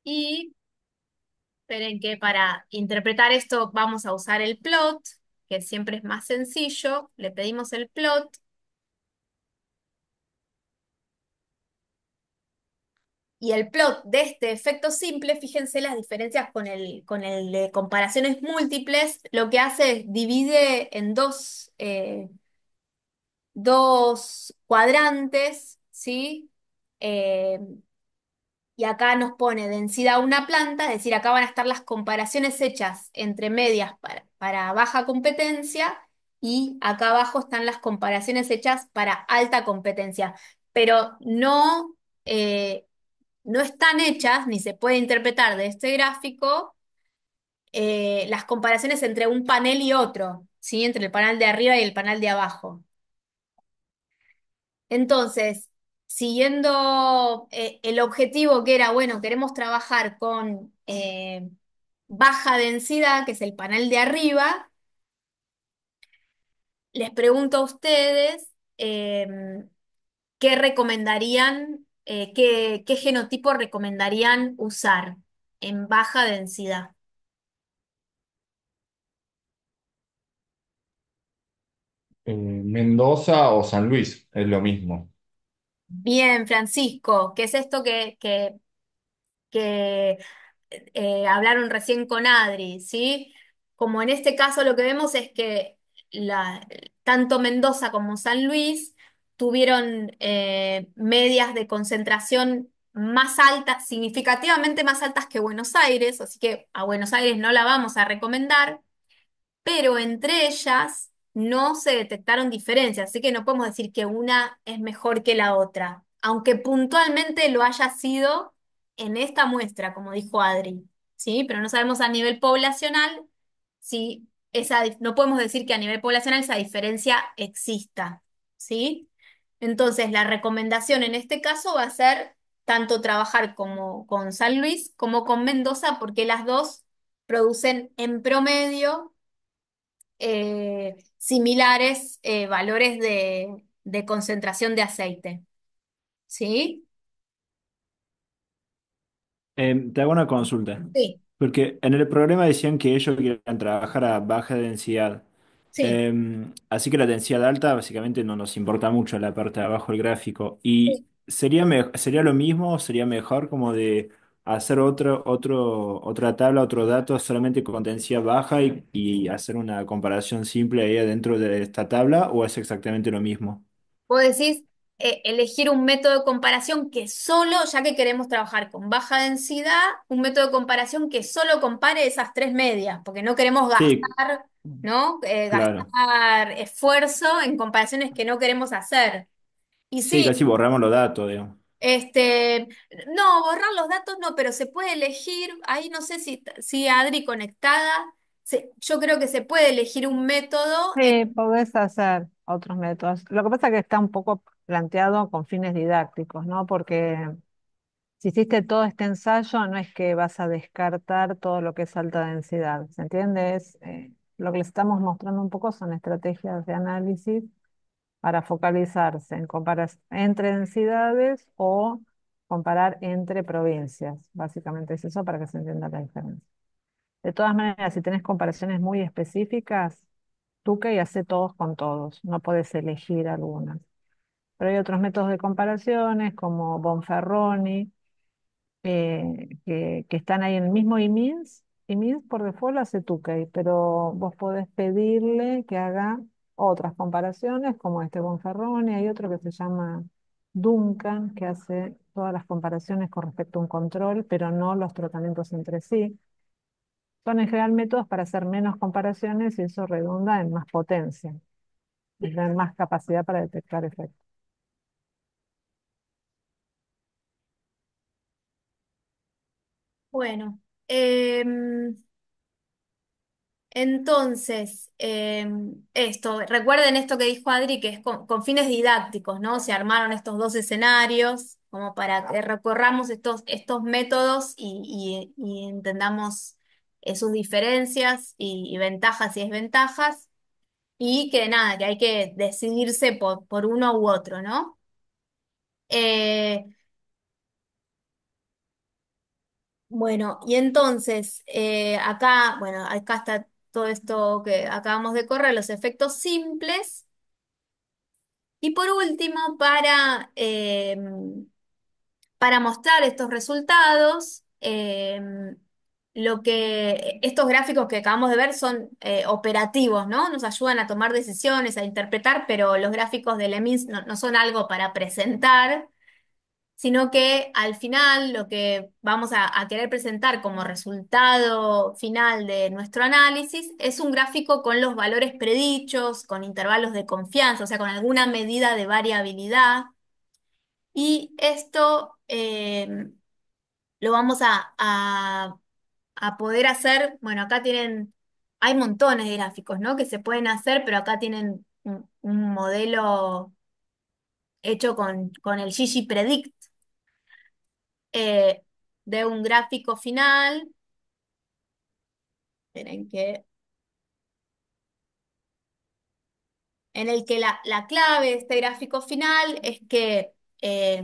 Speaker 1: Y esperen que para interpretar esto vamos a usar el plot, que siempre es más sencillo. Le pedimos el plot. Y el plot de este efecto simple, fíjense las diferencias con el de comparaciones múltiples, lo que hace es divide en dos cuadrantes, ¿sí? Eh, y acá nos pone densidad una planta, es decir, acá van a estar las comparaciones hechas entre medias para baja competencia y acá abajo están las comparaciones hechas para alta competencia, pero eh, no están hechas ni se puede interpretar de este gráfico las comparaciones entre un panel y otro, ¿sí? Entre el panel de arriba y el panel de abajo. Entonces, siguiendo el objetivo que era, bueno, queremos trabajar con baja densidad, que es el panel de arriba, les pregunto a ustedes qué recomendarían, qué genotipo recomendarían usar en baja densidad.
Speaker 2: Mendoza o San Luis, es lo mismo.
Speaker 1: Bien, Francisco, ¿qué es esto que hablaron recién con Adri, ¿sí? Como en este caso lo que vemos es que tanto Mendoza como San Luis tuvieron medias de concentración más altas, significativamente más altas que Buenos Aires, así que a Buenos Aires no la vamos a recomendar, pero entre ellas no se detectaron diferencias, así que no podemos decir que una es mejor que la otra, aunque puntualmente lo haya sido en esta muestra, como dijo Adri, ¿sí? Pero no sabemos a nivel poblacional si no podemos decir que a nivel poblacional esa diferencia exista, ¿sí? Entonces, la recomendación en este caso va a ser tanto trabajar como con San Luis como con Mendoza, porque las dos producen en promedio similares valores de concentración de aceite. ¿Sí?
Speaker 5: Te hago una consulta,
Speaker 1: Sí,
Speaker 5: porque en el programa decían que ellos querían trabajar a baja densidad.
Speaker 1: sí,
Speaker 5: Así que la densidad alta básicamente no nos importa mucho la parte de abajo del gráfico. ¿Y
Speaker 1: sí.
Speaker 5: sería lo mismo o sería mejor como de hacer otra tabla, otro dato solamente con densidad baja y hacer una comparación simple ahí adentro de esta tabla o es exactamente lo mismo?
Speaker 1: Vos decís elegir un método de comparación que solo, ya que queremos trabajar con baja densidad, un método de comparación que solo compare esas tres medias, porque no queremos
Speaker 5: Sí,
Speaker 1: gastar, ¿no?
Speaker 5: claro.
Speaker 1: Gastar esfuerzo en comparaciones que no queremos hacer. Y
Speaker 5: Sí,
Speaker 1: sí,
Speaker 5: casi borramos los datos, digamos.
Speaker 1: este, no, borrar los datos no, pero se puede elegir, ahí no sé si Adri conectada, yo creo que se puede elegir un método.
Speaker 6: Sí, podés hacer otros métodos. Lo que pasa es que está un poco planteado con fines didácticos, ¿no? Porque si hiciste todo este ensayo, no es que vas a descartar todo lo que es alta densidad, ¿se entiende? Lo que les estamos mostrando un poco son estrategias de análisis para focalizarse en comparar entre densidades o comparar entre provincias. Básicamente es eso para que se entienda la diferencia. De todas maneras, si tenés comparaciones muy específicas, tú que y hace todos con todos, no puedes elegir algunas. Pero hay otros métodos de comparaciones como Bonferroni, que están ahí en el mismo IMINS. IMINS por default hace Tukey, pero vos podés pedirle que haga otras comparaciones como este Bonferroni. Hay otro que se llama Duncan, que hace todas las comparaciones con respecto a un control, pero no los tratamientos entre sí. Son en general métodos para hacer menos comparaciones y eso redunda en más potencia, en más capacidad para detectar efectos.
Speaker 1: Bueno, entonces, recuerden esto que dijo Adri, que es con fines didácticos, ¿no? Se armaron estos dos escenarios como para que recorramos estos métodos y entendamos sus diferencias y ventajas y desventajas, y que nada, que hay que decidirse por uno u otro, ¿no? Eh, Bueno, y entonces, acá está todo esto que acabamos de correr, los efectos simples. Y por último, para mostrar estos resultados, estos gráficos que acabamos de ver son operativos, ¿no? Nos ayudan a tomar decisiones, a interpretar, pero los gráficos de Lemmings no son algo para presentar, sino que al final lo que vamos a querer presentar como resultado final de nuestro análisis es un gráfico con los valores predichos, con intervalos de confianza, o sea, con alguna medida de variabilidad. Y esto lo vamos a poder hacer, bueno, hay montones de gráficos, ¿no? Que se pueden hacer, pero acá tienen un modelo hecho con el ggPredict, eh, de un gráfico final. Esperen en el que la clave de este gráfico final es que eh,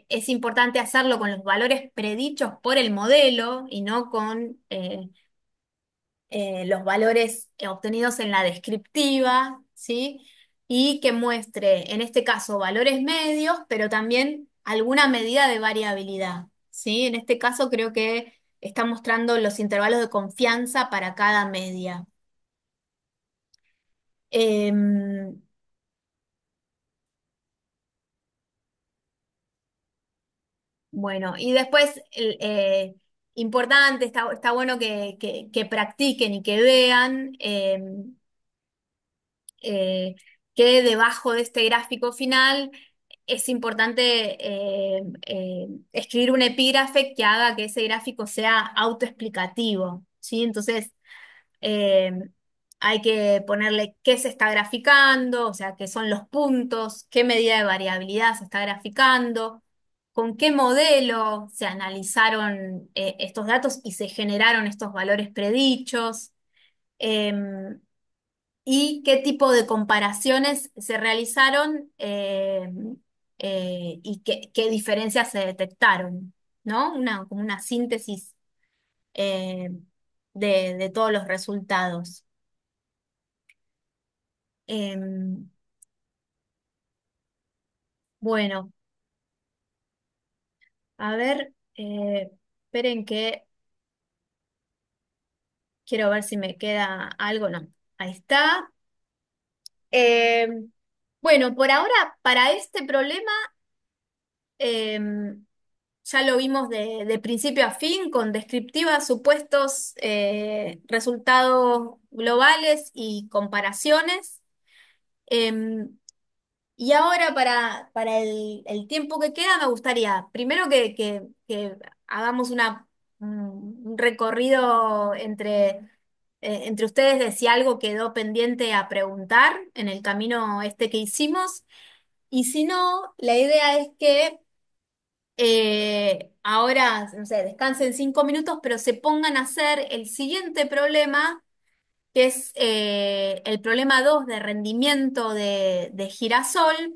Speaker 1: es importante hacerlo con los valores predichos por el modelo y no con los valores obtenidos en la descriptiva, ¿sí? Y que muestre, en este caso, valores medios, pero también alguna medida de variabilidad, ¿sí? En este caso creo que está mostrando los intervalos de confianza para cada media. Em, bueno, y después, importante, está bueno que practiquen y que vean. Eh, que debajo de este gráfico final es importante escribir un epígrafe que haga que ese gráfico sea autoexplicativo, ¿sí? Entonces, eh, hay que ponerle qué se está graficando, o sea, qué son los puntos, qué medida de variabilidad se está graficando, con qué modelo se analizaron estos datos y se generaron estos valores predichos. Em, y qué tipo de comparaciones se realizaron, y qué diferencias se detectaron, ¿no? Como una síntesis eh, de todos los resultados. Em, bueno, a ver, esperen que quiero ver si me queda algo, no, ahí está. Em, bueno, por ahora, para este problema, em, ya lo vimos de principio a fin, con descriptivas, supuestos, resultados globales y comparaciones. Em, y ahora para el tiempo que queda, me gustaría primero que hagamos un recorrido entre ustedes de si algo quedó pendiente a preguntar en el camino este que hicimos. Y si no, la idea es que ahora, no sé, descansen 5 minutos, pero se pongan a hacer el siguiente problema, que es el problema 2 de rendimiento de girasol,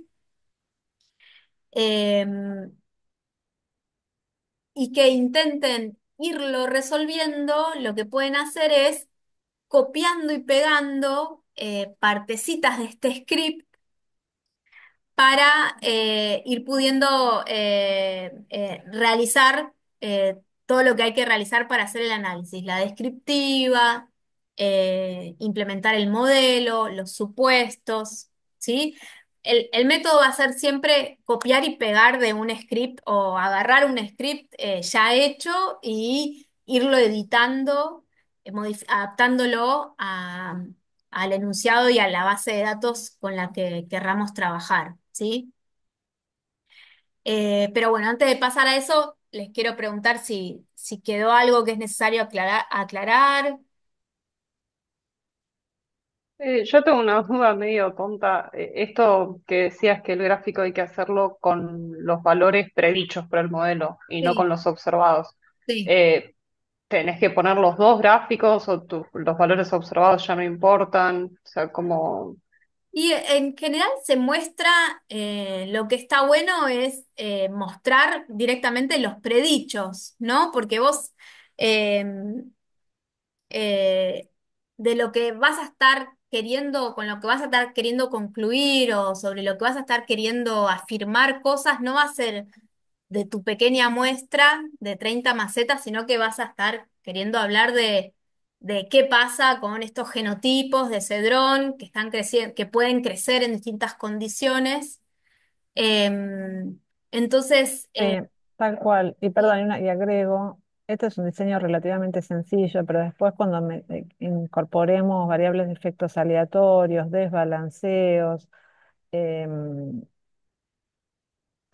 Speaker 1: eh, y que intenten irlo resolviendo. Lo que pueden hacer es copiando y pegando partecitas de este script para ir pudiendo realizar todo lo que hay que realizar para hacer el análisis, la descriptiva, implementar el modelo, los supuestos, ¿sí? el método va a ser siempre copiar y pegar de un script o agarrar un script ya hecho y irlo editando, adaptándolo al enunciado y a la base de datos con la que querramos trabajar, ¿sí? Pero bueno, antes de pasar a eso, les quiero preguntar si quedó algo que es necesario aclarar.
Speaker 3: Yo tengo una duda medio tonta. Esto que decías que el gráfico hay que hacerlo con los valores predichos por el modelo y no con
Speaker 1: Sí,
Speaker 3: los observados.
Speaker 1: sí.
Speaker 3: Eh, ¿Tenés que poner los dos gráficos o los valores observados ya no importan? O sea, como...
Speaker 1: Y en general se muestra, lo que está bueno es mostrar directamente los predichos, ¿no? Porque vos eh, eh, de lo que vas a estar queriendo, con lo que vas a estar queriendo concluir o sobre lo que vas a estar queriendo afirmar cosas, no va a ser de tu pequeña muestra de 30 macetas, sino que vas a estar queriendo hablar de qué pasa con estos genotipos de cedrón que están creciendo, que pueden crecer en distintas condiciones. Em, entonces,
Speaker 6: Tal cual. Y perdón, y agrego, este es un diseño relativamente sencillo, pero después cuando incorporemos variables de efectos aleatorios, desbalanceos, em,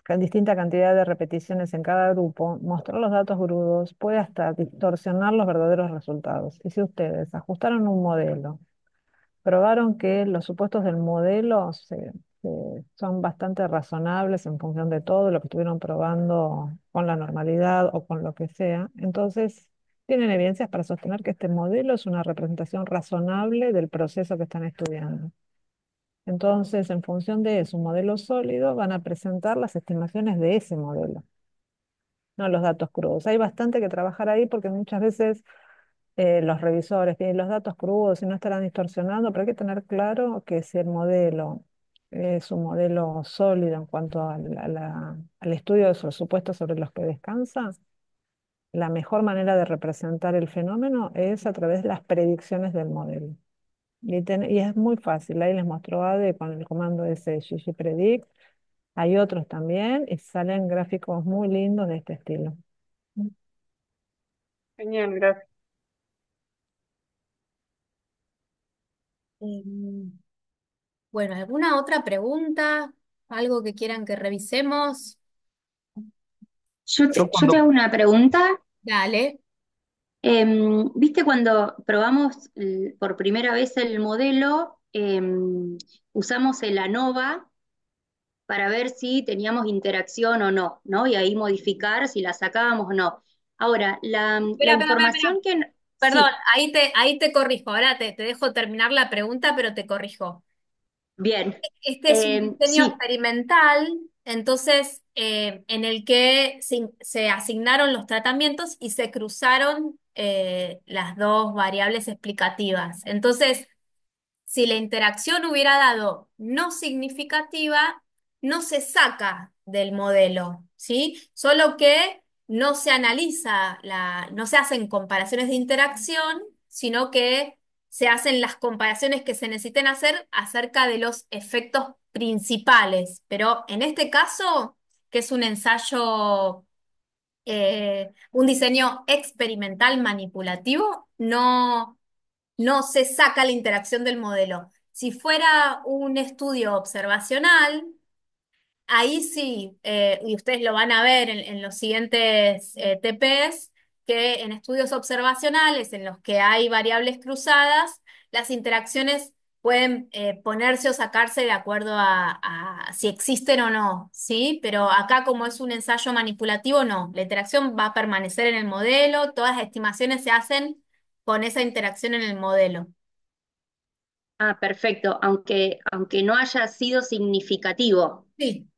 Speaker 6: con distinta cantidad de repeticiones en cada grupo, mostrar los datos crudos puede hasta distorsionar los verdaderos resultados. Y si ustedes ajustaron un modelo, probaron que los supuestos del modelo son bastante razonables en función de todo lo que estuvieron probando con la normalidad o con lo que sea, entonces tienen evidencias para sostener que este modelo es una representación razonable del proceso que están estudiando. Entonces, en función de eso, un modelo sólido, van a presentar las estimaciones de ese modelo, no los datos crudos. Hay bastante que trabajar ahí porque muchas veces los revisores tienen los datos crudos y no estarán distorsionando, pero hay que tener claro que si el modelo es un modelo sólido en cuanto al estudio de los supuestos sobre los que descansa, la mejor manera de representar el fenómeno es a través de las predicciones del modelo. Y es muy fácil, ahí les mostró Ade con el comando ese ggpredict. Hay otros también y salen gráficos muy lindos de este estilo.
Speaker 3: Genial, gracias.
Speaker 1: em, bueno, ¿alguna otra pregunta? ¿Algo que quieran que revisemos?
Speaker 7: Yo
Speaker 8: Yo te hago
Speaker 7: cuando,
Speaker 8: una pregunta.
Speaker 1: Dale.
Speaker 8: ¿Viste cuando probamos por primera vez el modelo? Usamos el ANOVA para ver si teníamos interacción o no, ¿no? Y ahí modificar si la sacábamos o no. Ahora, la
Speaker 1: Espera, espera, espera, espera.
Speaker 8: información que...
Speaker 1: Perdón,
Speaker 8: Sí,
Speaker 1: ahí te corrijo. Ahora te dejo terminar la pregunta, pero te corrijo.
Speaker 8: bien.
Speaker 1: Este es un diseño
Speaker 8: Sí.
Speaker 1: experimental, entonces, en el que se asignaron los tratamientos y se cruzaron las dos variables explicativas. Entonces, si la interacción hubiera dado no significativa, no se saca del modelo, ¿sí? Solo que no se analiza no se hacen comparaciones de interacción, sino que se hacen las comparaciones que se necesiten hacer acerca de los efectos principales. Pero en este caso, que es un ensayo, un diseño experimental manipulativo, no se saca la interacción del modelo. Si fuera un estudio observacional, ahí sí, y ustedes lo van a ver en los siguientes TPs, que en estudios observacionales en los que hay variables cruzadas, las interacciones pueden ponerse o sacarse de acuerdo a si existen o no, ¿sí? Pero acá como es un ensayo manipulativo, no, la interacción va a permanecer en el modelo, todas las estimaciones se hacen con esa interacción en el modelo.
Speaker 8: Ah, perfecto. Aunque no haya sido significativo,
Speaker 1: Sí.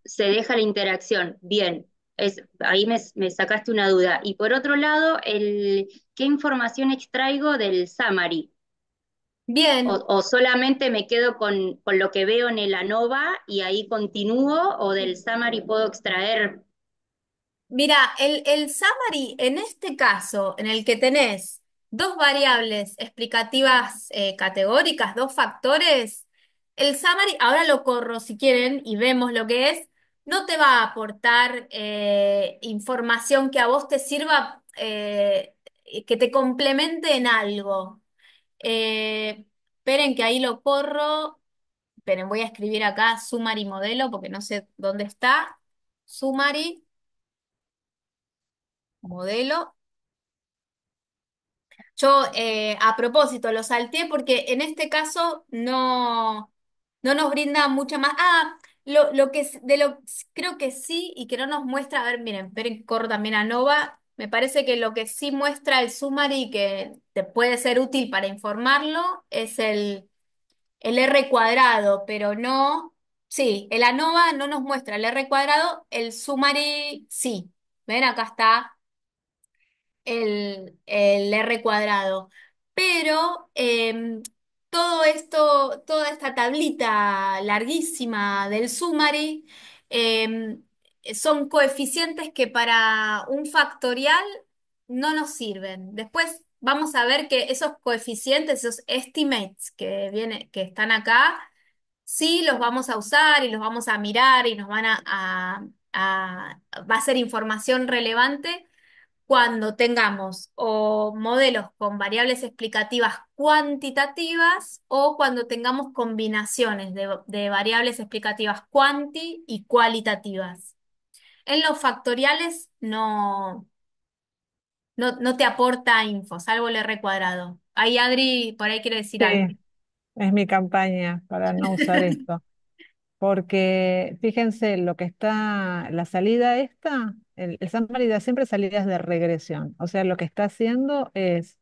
Speaker 8: se deja la interacción. Bien. Ahí me sacaste una duda. Y por otro lado, ¿qué información extraigo del summary?
Speaker 1: Bien,
Speaker 8: O solamente me quedo con lo que veo en el ANOVA y ahí continúo, o del summary puedo extraer.
Speaker 1: mira, el summary en este caso, en el que tenés dos variables explicativas categóricas, dos factores, El summary, ahora lo corro si quieren y vemos lo que es, no te va a aportar información que a vos te sirva, que te complemente en algo. Esperen que ahí lo corro. Esperen, voy a escribir acá summary modelo porque no sé dónde está. Summary modelo. Yo, a propósito, lo salteé porque en este caso no nos brinda mucha más. Ah, lo que creo que sí y que no nos muestra. A ver, miren, esperen, corro también a Nova. Me parece que lo que sí muestra el summary que te puede ser útil para informarlo es el R cuadrado, pero no. Sí, el ANOVA no nos muestra el R cuadrado, el summary sí. ¿Ven? Acá está el R cuadrado. Pero todo esto, toda esta tablita larguísima del summary, em, son coeficientes que para un factorial no nos sirven. Después vamos a ver que esos coeficientes, esos estimates que están acá, sí los vamos a usar y los vamos a mirar y nos van va a ser información relevante cuando tengamos o modelos con variables explicativas cuantitativas o cuando tengamos combinaciones de variables explicativas cuanti y cualitativas. En los factoriales no te aporta info, salvo el R cuadrado. Ahí Adri por ahí quiere decir algo.
Speaker 6: Sí, es mi campaña para no usar esto. Porque fíjense lo que está, la salida esta, el summary da siempre salidas de regresión. O sea, lo que está haciendo es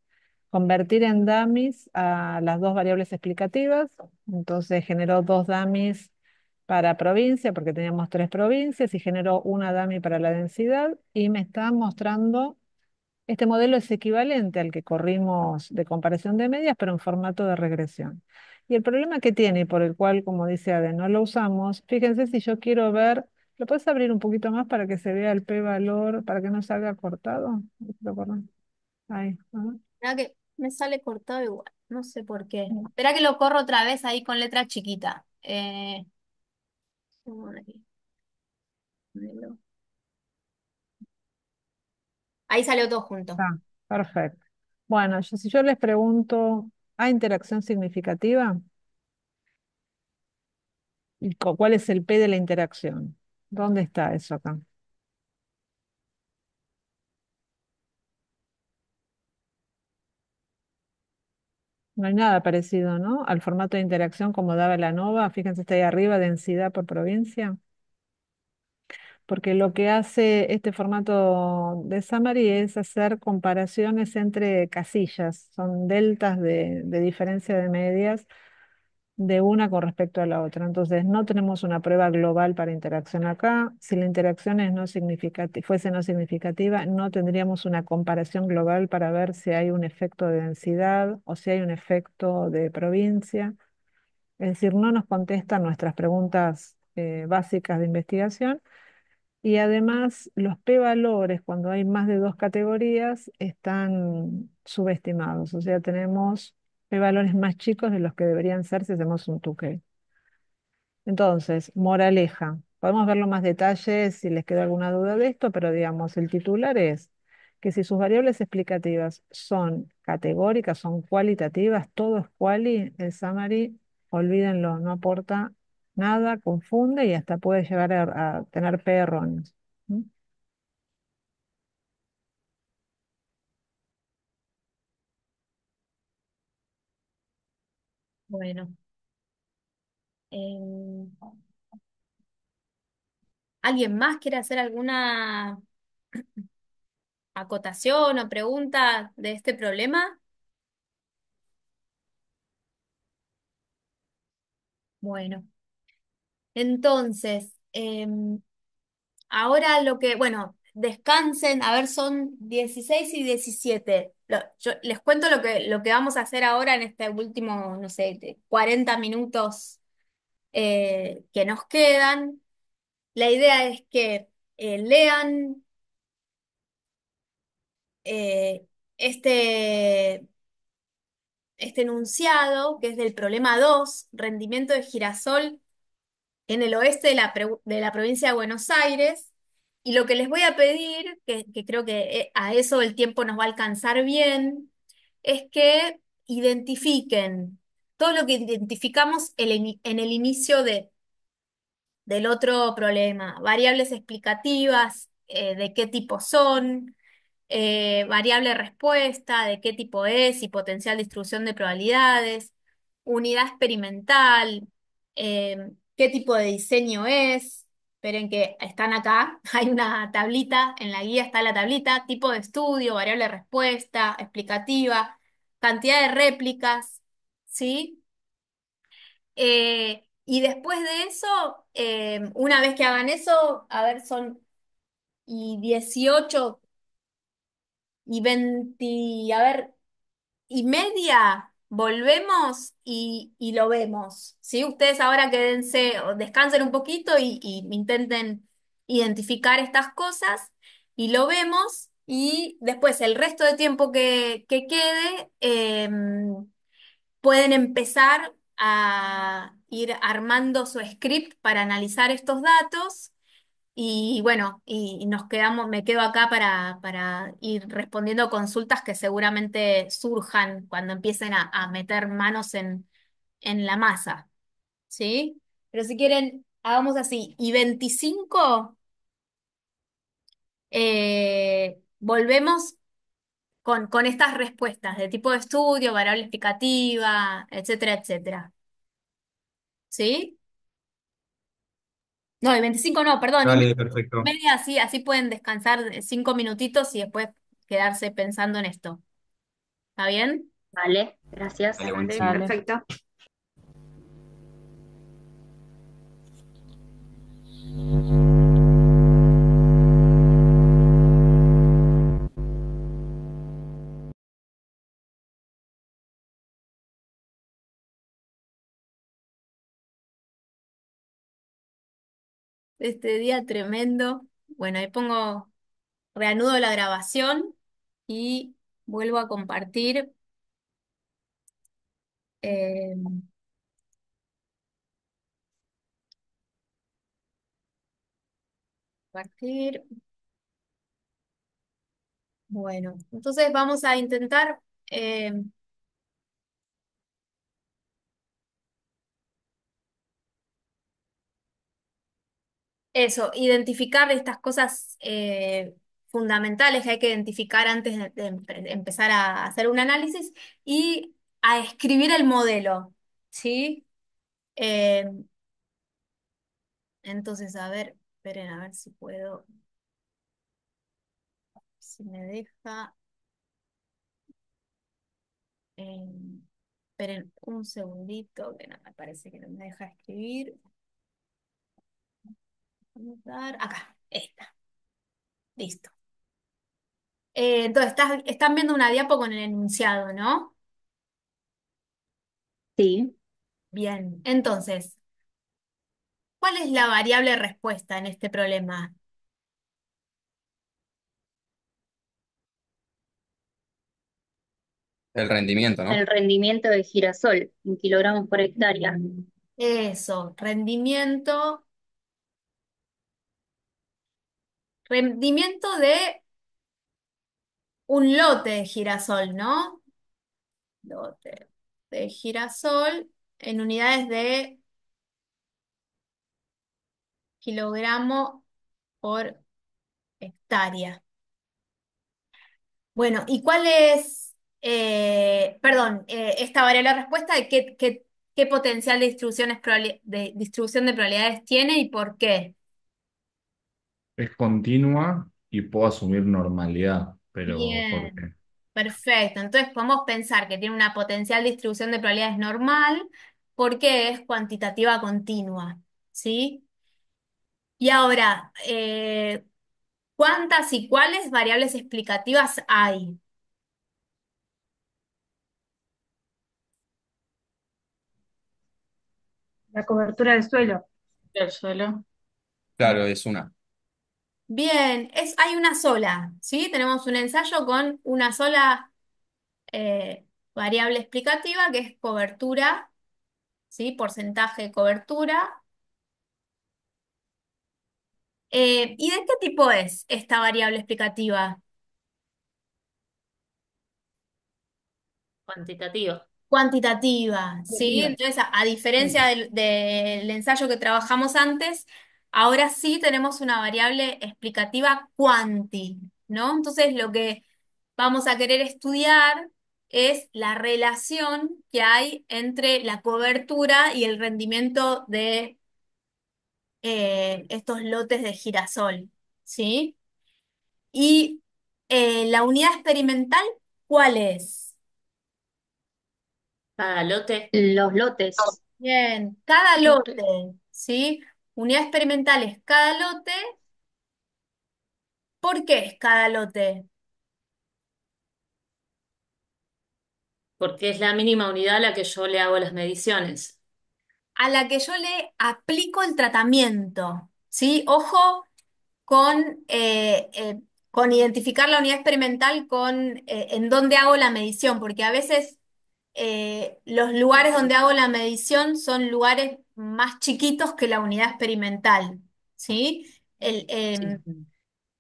Speaker 6: convertir en dummies a las dos variables explicativas. Entonces generó dos dummies para provincia, porque teníamos tres provincias, y generó una dummy para la densidad, y me está mostrando este modelo es equivalente al que corrimos de comparación de medias, pero en formato de regresión. Y el problema que tiene, y por el cual, como dice Ade, no lo usamos, fíjense si yo quiero ver, ¿lo puedes abrir un poquito más para que se vea el p-valor, para que no salga cortado? Ahí, ajá.
Speaker 1: Mirá que me sale cortado igual, no sé por qué. Espera que lo corro otra vez ahí con letra chiquita. Ahí salió todo junto.
Speaker 6: Ah, perfecto. Bueno, si yo les pregunto, ¿hay interacción significativa? ¿Y cuál es el p de la interacción? ¿Dónde está eso acá? No hay nada parecido, ¿no? Al formato de interacción como daba la ANOVA. Fíjense, está ahí arriba, densidad por provincia. Porque lo que hace este formato de summary es hacer comparaciones entre casillas. Son deltas de diferencia de medias de una con respecto a la otra. Entonces, no tenemos una prueba global para interacción acá. Si la interacción es no fuese no significativa, no tendríamos una comparación global para ver si hay un efecto de densidad o si hay un efecto de provincia. Es decir, no nos contestan nuestras preguntas básicas de investigación. Y además, los p-valores, cuando hay más de dos categorías, están subestimados. O sea, tenemos p-valores más chicos de los que deberían ser si hacemos un 2K. Entonces, moraleja. Podemos verlo más detalles si les queda alguna duda de esto, pero digamos, el titular es que si sus variables explicativas son categóricas, son cualitativas, todo es quali, el summary, olvídenlo, no aporta nada, confunde y hasta puede llegar a tener p erróneos. ¿Mm?
Speaker 1: Bueno, em, ¿alguien más quiere hacer alguna acotación o pregunta de este problema? Bueno, entonces, ahora bueno, descansen, a ver, son 16 y 17. Yo les cuento lo que vamos a hacer ahora en este último, no sé, de 40 minutos que nos quedan. La idea es que lean eh, este, este enunciado, que es del problema 2, rendimiento de girasol en el oeste de la provincia de Buenos Aires. Y lo que les voy a pedir, que creo que a eso el tiempo nos va a alcanzar bien, es que identifiquen todo lo que identificamos en el inicio del otro problema, variables explicativas, de qué tipo son, variable respuesta, de qué tipo es y potencial distribución de probabilidades, unidad experimental, qué tipo de diseño es. Esperen que están acá, hay una tablita, en la guía está la tablita, tipo de estudio, variable respuesta, explicativa, cantidad de réplicas, ¿sí? Y después de eso, una vez que hagan eso, a ver, son y 18 y 20, a ver, y media, volvemos y lo vemos, ¿sí? Ustedes ahora quédense, o descansen un poquito y intenten identificar estas cosas y lo vemos y después el resto de tiempo que quede, pueden empezar a ir armando su script para analizar estos datos y bueno, y nos quedamos, me quedo acá para ir respondiendo consultas que seguramente surjan cuando empiecen a meter manos en la masa, ¿sí? Pero si quieren, hagamos así. Y 25, volvemos con estas respuestas de tipo de estudio, variable explicativa, etcétera, etcétera. ¿Sí? No, y 25 no, perdón, y
Speaker 7: Dale, perfecto.
Speaker 1: media, así pueden descansar 5 minutitos y después quedarse pensando en esto. ¿Está bien?
Speaker 8: Vale, gracias.
Speaker 7: Dale,
Speaker 1: Vale,
Speaker 7: buenísimo.
Speaker 3: Dale.
Speaker 1: perfecto. Este día tremendo. Bueno, ahí pongo, reanudo la grabación y vuelvo a compartir. eh, compartir. Bueno, entonces vamos a intentar, eh, eso, identificar estas cosas fundamentales que hay que identificar antes de empezar a hacer un análisis y a escribir el modelo, ¿sí? Eh, entonces, a ver, esperen a ver si puedo, si me deja. eh, esperen un segundito, que no, me parece que no me deja escribir. Vamos a dar, acá, esta, listo. Entonces, están viendo una diapo con el enunciado, ¿no?
Speaker 8: Sí,
Speaker 1: Bien, entonces, ¿cuál es la variable respuesta en este problema?
Speaker 4: El rendimiento,
Speaker 8: el
Speaker 4: ¿no?
Speaker 8: rendimiento de girasol en kilogramos por hectárea.
Speaker 1: Eso, rendimiento de un lote de girasol, ¿no? Lote de girasol en unidades de kilogramo por hectárea. Bueno, ¿y cuál es, perdón, esta variable de respuesta de qué potencial de de distribución de probabilidades tiene y por qué?
Speaker 2: Es continua y puedo asumir normalidad, pero ¿por
Speaker 1: Bien,
Speaker 2: qué?
Speaker 1: perfecto. Entonces podemos pensar que tiene una potencial distribución de probabilidades normal porque es cuantitativa continua, ¿sí? Y ahora, ¿cuántas y cuáles variables explicativas hay?
Speaker 9: La cobertura del suelo.
Speaker 4: Claro, es una.
Speaker 1: Bien, hay una sola, ¿sí? Tenemos un ensayo con una sola variable explicativa que es cobertura, ¿sí? Porcentaje de cobertura. ¿Y de qué tipo es esta variable explicativa?
Speaker 10: Cuantitativo.
Speaker 1: Cuantitativa, ¿sí? Entonces, a diferencia del ensayo que trabajamos antes, ahora sí tenemos una variable explicativa cuanti, ¿no? Entonces, lo que vamos a querer estudiar es la relación que hay entre la cobertura y el rendimiento de estos lotes de girasol, ¿sí? Y la unidad experimental, ¿cuál es?
Speaker 10: Cada lote.
Speaker 8: Los lotes.
Speaker 1: Bien, cada lote, ¿sí? Unidad experimental es cada lote. ¿Por qué es cada lote?
Speaker 10: Porque es la mínima unidad a la que yo le hago las mediciones.
Speaker 1: A la que yo le aplico el tratamiento, ¿sí? Ojo con identificar la unidad experimental con en dónde hago la medición, porque a veces los lugares donde hago la medición son lugares más chiquitos que la unidad experimental, ¿sí?
Speaker 10: Sí.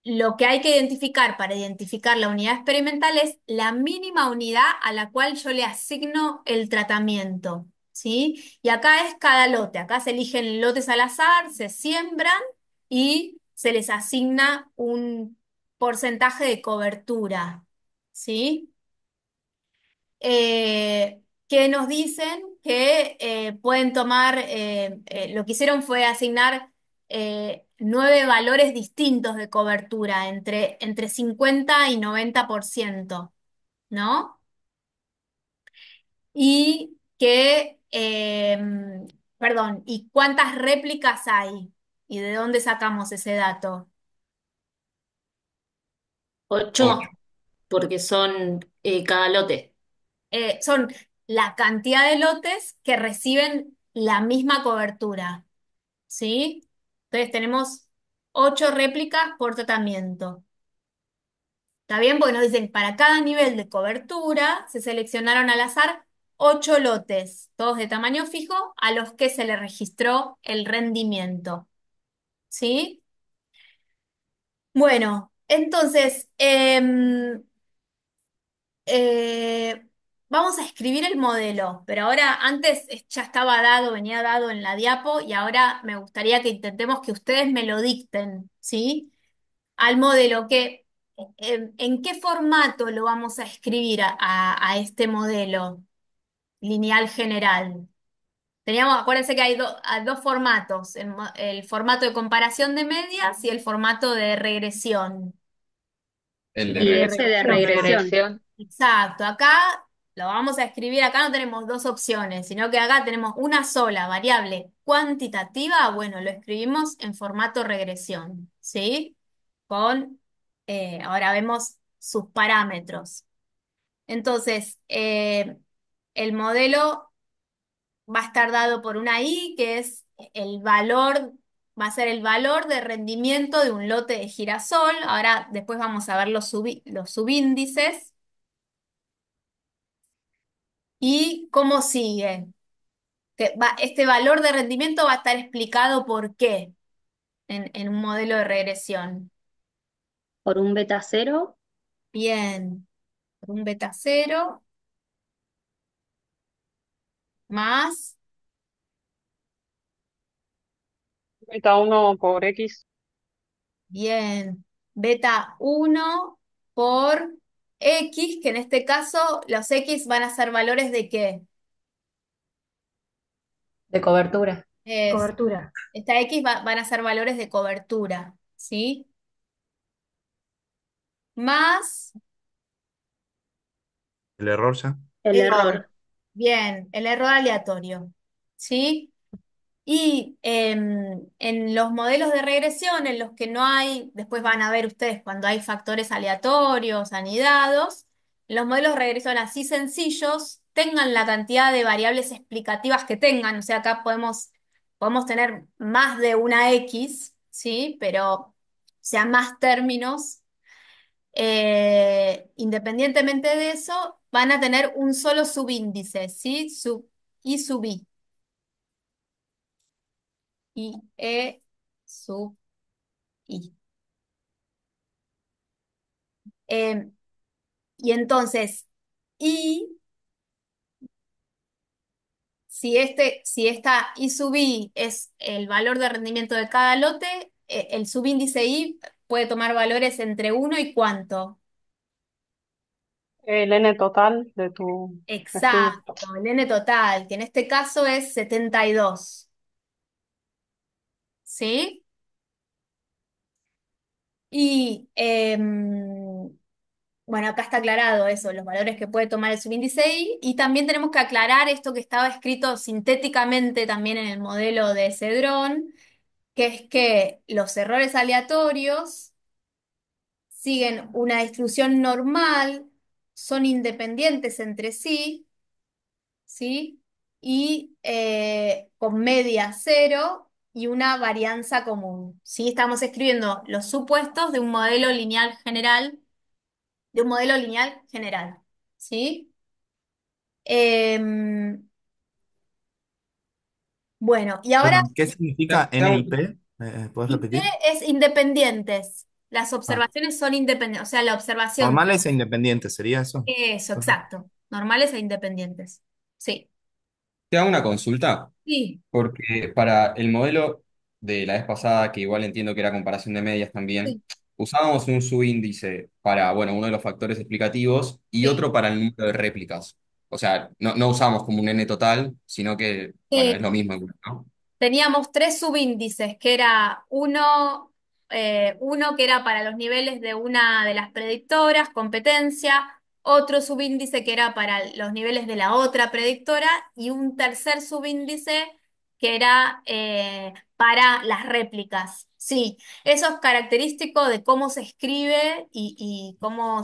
Speaker 1: Lo que hay que identificar para identificar la unidad experimental es la mínima unidad a la cual yo le asigno el tratamiento, ¿sí? Y acá es cada lote, acá se eligen lotes al azar, se siembran y se les asigna un porcentaje de cobertura, ¿sí? Que nos dicen que pueden tomar, lo que hicieron fue asignar 9 valores distintos de cobertura, entre 50 y 90%, ¿no? Y perdón, ¿y cuántas réplicas hay? ¿Y de dónde sacamos ese dato?
Speaker 10: 8,
Speaker 7: Ocho.
Speaker 10: porque son cada lote.
Speaker 1: Son la cantidad de lotes que reciben la misma cobertura. ¿Sí? Entonces tenemos 8 réplicas por tratamiento. ¿Está bien? Porque nos dicen, para cada nivel de cobertura se seleccionaron al azar 8 lotes, todos de tamaño fijo, a los que se le registró el rendimiento. ¿Sí? Bueno, entonces, vamos a escribir el modelo, pero ahora antes ya estaba dado, venía dado en la diapo y ahora me gustaría que intentemos que ustedes me lo dicten, ¿sí? Al modelo, ¿en qué formato lo vamos a escribir a este modelo lineal general? Acuérdense que hay dos formatos, el formato de comparación de medias y el formato de regresión.
Speaker 2: El de
Speaker 8: Y ese de regresión.
Speaker 1: Exacto, acá lo vamos a escribir, acá no tenemos dos opciones, sino que acá tenemos una sola variable cuantitativa, bueno, lo escribimos en formato regresión, ¿sí? Ahora vemos sus parámetros. Entonces, el modelo va a estar dado por una I, que es el valor, va a ser el valor de rendimiento de un lote de girasol. Ahora, después vamos a ver los subíndices. ¿Y cómo sigue? Este valor de rendimiento va a estar explicado por qué en un modelo de regresión.
Speaker 8: Por un beta cero.
Speaker 1: Bien, por un beta cero más,
Speaker 3: Beta 1 por X.
Speaker 1: bien, beta uno por X, que en este caso los X van a ser valores de qué?
Speaker 11: De cobertura.
Speaker 1: Es,
Speaker 9: Cobertura.
Speaker 1: esta X van a ser valores de cobertura, ¿sí? Más
Speaker 7: ¿El error ya?
Speaker 8: El error.
Speaker 1: bien, el error aleatorio, ¿sí? Y en los modelos de regresión, en los que no hay, después van a ver ustedes cuando hay factores aleatorios, anidados, en los modelos de regresión así sencillos, tengan la cantidad de variables explicativas que tengan, o sea, acá podemos tener más de una X, ¿sí? Pero, o sea, más términos. Independientemente de eso, van a tener un solo subíndice, ¿sí? I sub I. Y E sub I. Eh, y entonces, I, si esta I sub I es el valor de rendimiento de cada lote, el subíndice I puede tomar valores entre uno y ¿cuánto?
Speaker 3: El N total de tu estudio.
Speaker 1: Exacto, el N total, que en este caso es 72, ¿sí? Y bueno, acá está aclarado eso, los valores que puede tomar el subíndice I, y también tenemos que aclarar esto que estaba escrito sintéticamente también en el modelo de Cedrón, que es que los errores aleatorios siguen una distribución normal, son independientes entre sí, ¿sí? Y con media cero y una varianza común, ¿sí? Estamos escribiendo los supuestos de un modelo lineal general, ¿sí? Em, bueno, y ahora
Speaker 7: Perdón, ¿qué significa
Speaker 4: Te hago-
Speaker 7: NIP? ¿Puedes
Speaker 1: IP
Speaker 7: repetir?
Speaker 1: es independientes. Las
Speaker 7: Ah,
Speaker 1: observaciones son independientes, o sea, la observación,
Speaker 7: normales e independientes, ¿sería eso?
Speaker 1: eso,
Speaker 7: Ok.
Speaker 1: exacto, normales e independientes. Sí,
Speaker 4: te hago una consulta,
Speaker 1: sí,
Speaker 4: porque para el modelo de la vez pasada, que igual entiendo que era comparación de medias también,
Speaker 1: sí,
Speaker 4: usábamos un subíndice para, bueno, uno de los factores explicativos y
Speaker 1: sí.
Speaker 4: otro para el número de réplicas. O sea, no usamos como un n total, sino que, bueno,
Speaker 1: Eh,
Speaker 4: es lo mismo, ¿no?
Speaker 1: Teníamos tres subíndices, que era uno que era para los niveles de una de las predictoras, competencia, otro subíndice que era para los niveles de la otra predictora y un tercer subíndice que era para las réplicas. Sí, eso es característico de cómo se escribe y cómo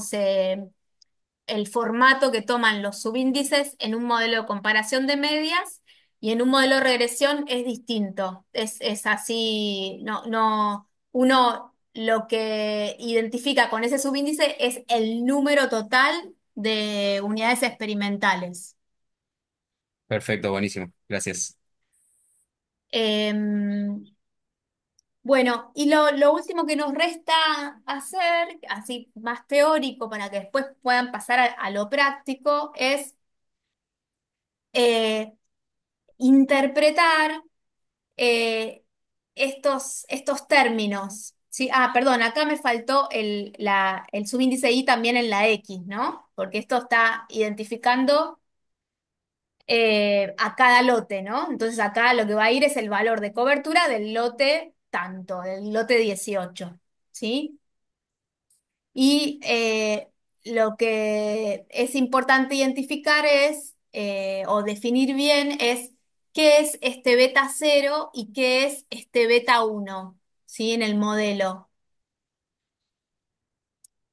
Speaker 1: el formato que toman los subíndices en un modelo de comparación de medias y en un modelo de regresión es distinto. Es así, uno lo que identifica con ese subíndice es el número total de unidades experimentales.
Speaker 4: Perfecto, buenísimo. Gracias.
Speaker 1: Em, bueno, y lo último que nos resta hacer, así más teórico, para que después puedan pasar a lo práctico, es eh, interpretar eh, estos términos. ¿Sí? Ah, perdón, acá me faltó el subíndice I también en la X, ¿no? Porque esto está identificando a cada lote, ¿no? Entonces acá lo que va a ir es el valor de cobertura del lote tanto, del lote 18, ¿sí? Y lo que es importante identificar es, o definir bien, es qué es este beta cero y qué es este beta uno, ¿sí? En el modelo.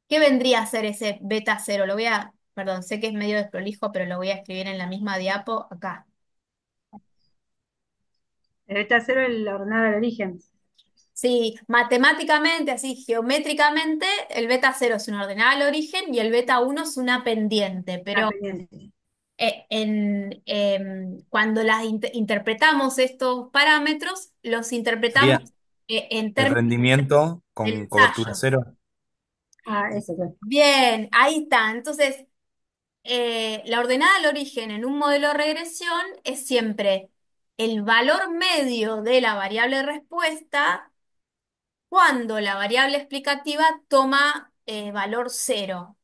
Speaker 1: ¿Qué vendría a ser ese beta cero? Perdón, sé que es medio desprolijo, pero lo voy a escribir en la misma diapo acá.
Speaker 9: El beta cero es la ordenada del origen.
Speaker 1: Sí, matemáticamente, así geométricamente, el beta cero es una ordenada al origen y el beta uno es una pendiente,
Speaker 9: Ah,
Speaker 1: pero
Speaker 9: pendiente.
Speaker 1: cuando interpretamos estos parámetros, los interpretamos
Speaker 7: Sería
Speaker 1: en
Speaker 7: el
Speaker 1: términos
Speaker 7: rendimiento
Speaker 1: del
Speaker 7: con cobertura
Speaker 1: ensayo.
Speaker 7: cero.
Speaker 9: Ah, eso fue.
Speaker 1: Bien, ahí está. Entonces, la ordenada al origen en un modelo de regresión es siempre el valor medio de la variable respuesta cuando la variable explicativa toma valor cero.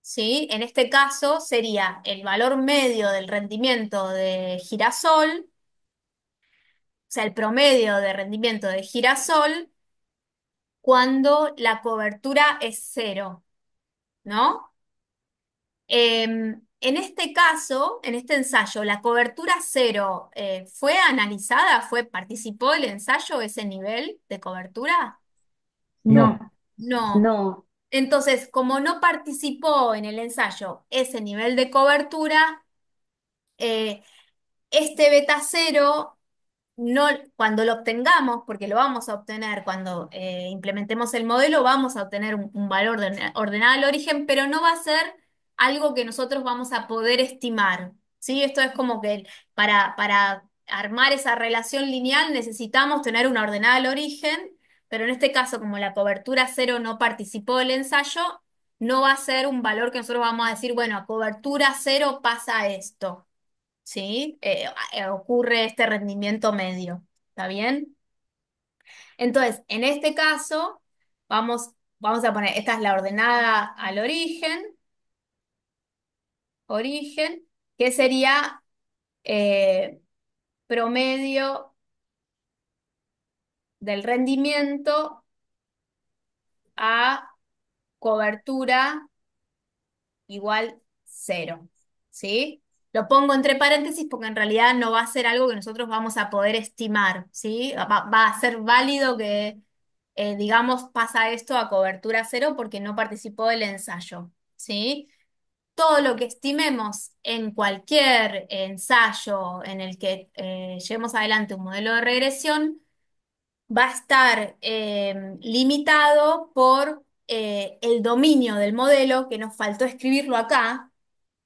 Speaker 1: ¿Sí? En este caso sería el valor medio del rendimiento de girasol, o sea, el promedio de rendimiento de girasol cuando la cobertura es cero, ¿no? En este caso, en este ensayo, la cobertura cero ¿fue analizada? ¿Participó el ensayo ese nivel de cobertura?
Speaker 2: No,
Speaker 9: No,
Speaker 1: No.
Speaker 8: No,
Speaker 1: Entonces, como no participó en el ensayo ese nivel de cobertura, eh, este beta cero, no, cuando lo obtengamos, porque lo vamos a obtener cuando implementemos el modelo, vamos a obtener un valor ordenado al origen, pero no va a ser algo que nosotros vamos a poder estimar, ¿sí? Esto es como que para armar esa relación lineal necesitamos tener una ordenada al origen, pero en este caso, como la cobertura cero no participó del ensayo, no va a ser un valor que nosotros vamos a decir, bueno, a cobertura cero pasa esto, ¿sí? Ocurre este rendimiento medio, ¿está bien? Entonces, en este caso, vamos a poner, esta es la ordenada al origen, que sería eh, promedio del rendimiento a cobertura igual cero, ¿sí? Lo pongo entre paréntesis porque en realidad no va a ser algo que nosotros vamos a poder estimar, ¿sí? Va a ser válido que, digamos, pasa esto a cobertura cero porque no participó del ensayo, ¿sí? Todo lo que estimemos en cualquier ensayo en el que llevemos adelante un modelo de regresión va a estar limitado por el dominio del modelo, que nos faltó escribirlo acá,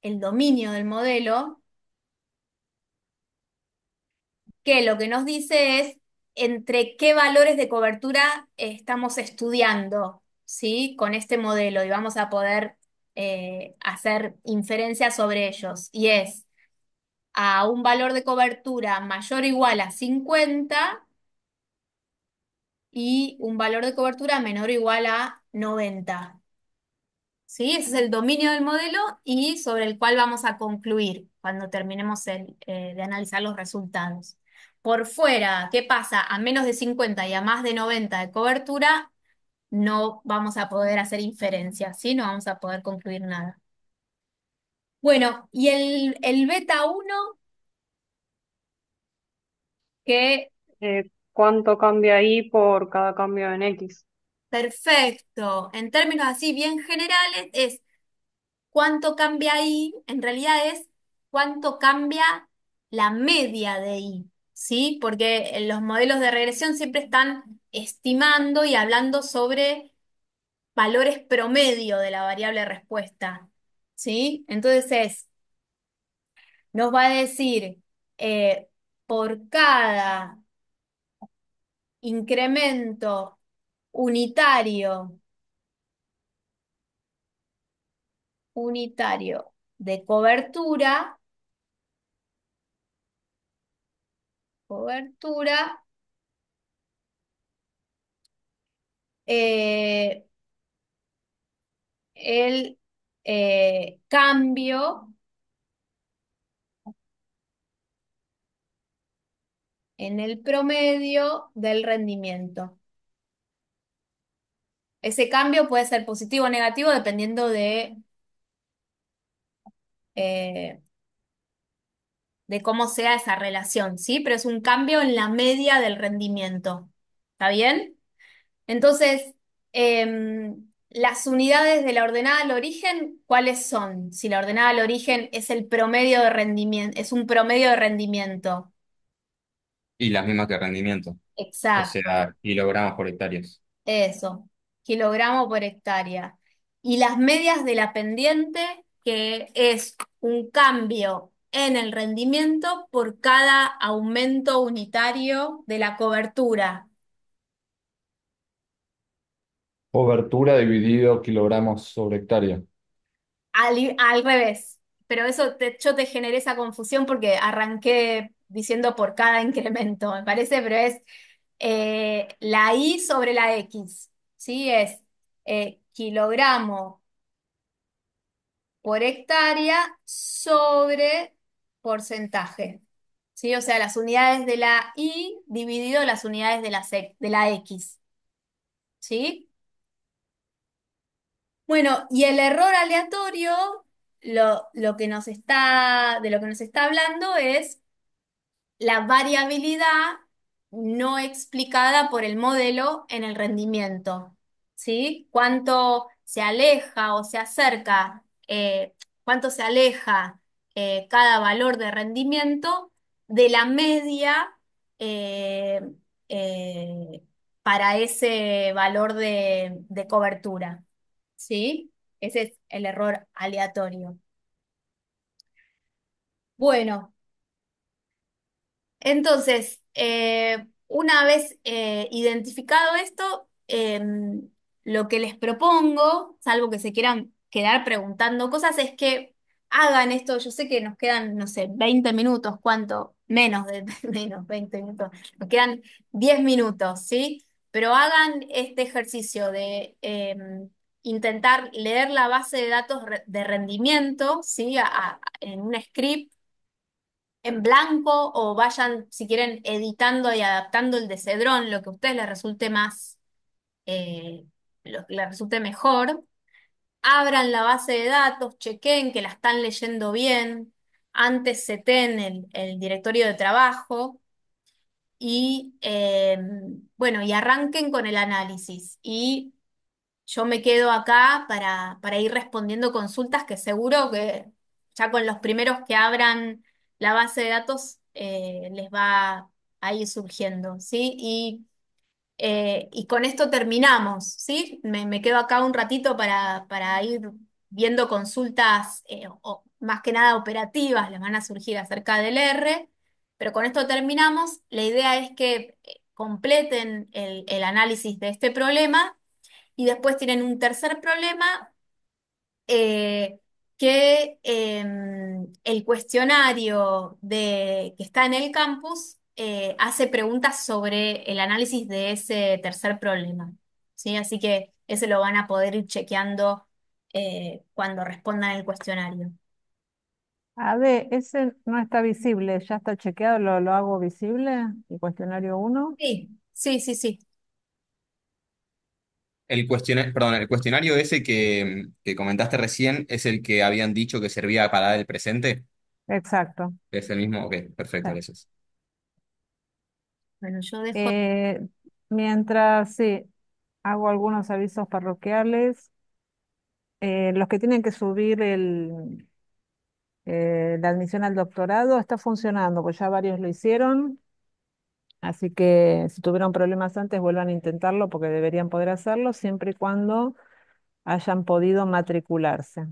Speaker 1: el dominio del modelo, que lo que nos dice es entre qué valores de cobertura estamos estudiando, ¿sí? Con este modelo y vamos a poder hacer inferencias sobre ellos. Y es a un valor de cobertura mayor o igual a 50 y un valor de cobertura menor o igual a 90. ¿Sí? Ese es el dominio del modelo y sobre el cual vamos a concluir cuando terminemos de analizar los resultados. Por fuera, ¿qué pasa? A menos de 50 y a más de 90 de cobertura, no vamos a poder hacer inferencias, ¿sí? No vamos a poder concluir nada. Bueno, y el beta uno que
Speaker 3: ¿Cuánto cambia ahí por cada cambio en X?
Speaker 1: perfecto, en términos así bien generales, es cuánto cambia I, en realidad es cuánto cambia la media de I, ¿sí? Porque en los modelos de regresión siempre están estimando y hablando sobre valores promedio de la variable respuesta, ¿sí? Entonces nos va a decir por cada incremento unitario de cobertura, eh, el cambio en el promedio del rendimiento. Ese cambio puede ser positivo o negativo dependiendo eh, de cómo sea esa relación, ¿sí? Pero es un cambio en la media del rendimiento. ¿Está bien? Entonces, las unidades de la ordenada al origen, ¿cuáles son? Si la ordenada al origen es el promedio de rendimiento, es un promedio de rendimiento.
Speaker 4: Y las mismas que rendimiento, o
Speaker 1: Exacto.
Speaker 4: sea, kilogramos por hectáreas.
Speaker 1: Eso, kilogramo por hectárea. Y las medias de la pendiente, que es un cambio en el rendimiento por cada aumento unitario de la cobertura.
Speaker 2: Cobertura dividido kilogramos sobre hectárea.
Speaker 1: Al revés. Pero yo te generé esa confusión porque arranqué diciendo por cada incremento, me parece, pero es la Y sobre la X. ¿Sí? Es kilogramo por hectárea sobre porcentaje. ¿Sí? O sea, las unidades de la Y dividido las unidades de la X. ¿Sí? Bueno, y el error aleatorio, de lo que nos está hablando es la variabilidad no explicada por el modelo en el rendimiento, ¿sí? Cuánto se aleja o se acerca, cuánto se aleja cada valor de rendimiento de la media eh, eh, para ese valor de cobertura, ¿sí? Ese es el error aleatorio. Bueno, entonces, una vez identificado esto, lo que les propongo, salvo que se quieran quedar preguntando cosas, es que hagan esto. Yo sé que nos quedan, no sé, 20 minutos, ¿cuánto? Menos de menos 20 minutos. Nos quedan 10 minutos, ¿sí? Pero hagan este ejercicio de intentar leer la base de datos de rendimiento, ¿sí? En un script en blanco, o vayan, si quieren, editando y adaptando el de Cedrón, lo que a ustedes les resulte más, les resulte mejor. Abran la base de datos, chequen que la están leyendo bien, antes seten el directorio de trabajo y, bueno, y arranquen con el análisis. Y yo me quedo acá para ir respondiendo consultas que seguro que ya con los primeros que abran la base de datos les va a ir surgiendo, ¿sí? Y con esto terminamos, ¿sí? Me quedo acá un ratito para ir viendo consultas, más que nada operativas, les van a surgir acerca del R, pero con esto terminamos. La idea es que completen el análisis de este problema y después tienen un tercer problema, eh, que el cuestionario que está en el campus hace preguntas sobre el análisis de ese tercer problema, ¿sí? Así que ese lo van a poder ir chequeando cuando respondan el cuestionario.
Speaker 6: AD, ese no está visible, ya está chequeado, lo hago visible, el cuestionario uno.
Speaker 1: Sí, sí, sí, sí.
Speaker 4: Perdón, el cuestionario ese que comentaste recién es el que habían dicho que servía para dar el presente.
Speaker 6: Exacto.
Speaker 4: ¿Es el mismo? Ok, perfecto,
Speaker 6: Sí.
Speaker 4: gracias.
Speaker 1: Bueno, yo dejo.
Speaker 6: Eh, Mientras, sí, hago algunos avisos parroquiales. Los que tienen que subir la admisión al doctorado está funcionando, pues ya varios lo hicieron, así que si tuvieron problemas antes, vuelvan a intentarlo porque deberían poder hacerlo siempre y cuando hayan podido matricularse.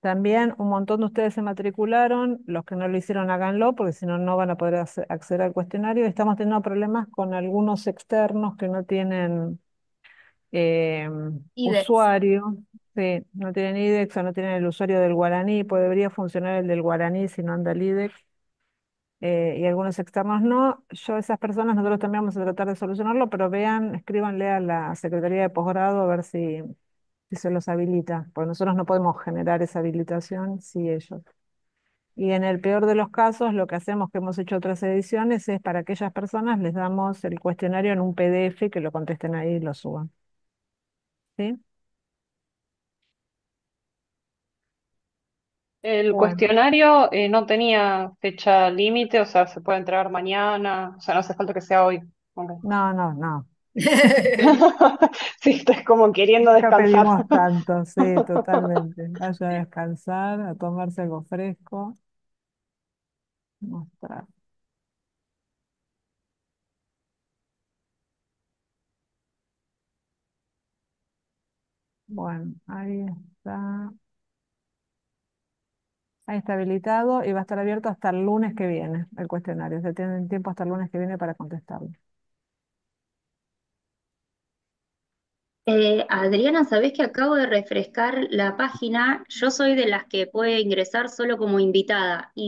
Speaker 6: También un montón de ustedes se matricularon, los que no lo hicieron háganlo porque si no, no van a poder acceder al cuestionario. Estamos teniendo problemas con algunos externos que no tienen eh,
Speaker 1: IDEX.
Speaker 6: usuario, sí, no tienen IDEX o no tienen el usuario del guaraní, pues debería funcionar el del guaraní si no anda el IDEX, y algunos externos no. Yo, esas personas, nosotros también vamos a tratar de solucionarlo, pero vean, escríbanle a la Secretaría de Posgrado a ver si se los habilita, porque nosotros no podemos generar esa habilitación si ellos. Y en el peor de los casos, lo que hacemos, que hemos hecho otras ediciones, es para aquellas personas les damos el cuestionario en un PDF que lo contesten ahí y lo suban. ¿Sí?
Speaker 3: El
Speaker 6: Bueno.
Speaker 3: cuestionario no tenía fecha límite, o sea, se puede entregar mañana, o sea, no hace falta que sea hoy. Ok.
Speaker 6: No, no, no.
Speaker 3: Sí, estoy como queriendo
Speaker 6: Nunca
Speaker 3: descansar.
Speaker 6: pedimos tanto, sí, totalmente. Vaya a descansar, a tomarse algo fresco. Mostrar. Bueno, ahí está. Ahí está habilitado y va a estar abierto hasta el lunes que viene el cuestionario. Se tienen tiempo hasta el lunes que viene para contestarlo.
Speaker 8: Adriana, ¿sabés que acabo de refrescar la página? Yo soy de las que puede ingresar solo como invitada y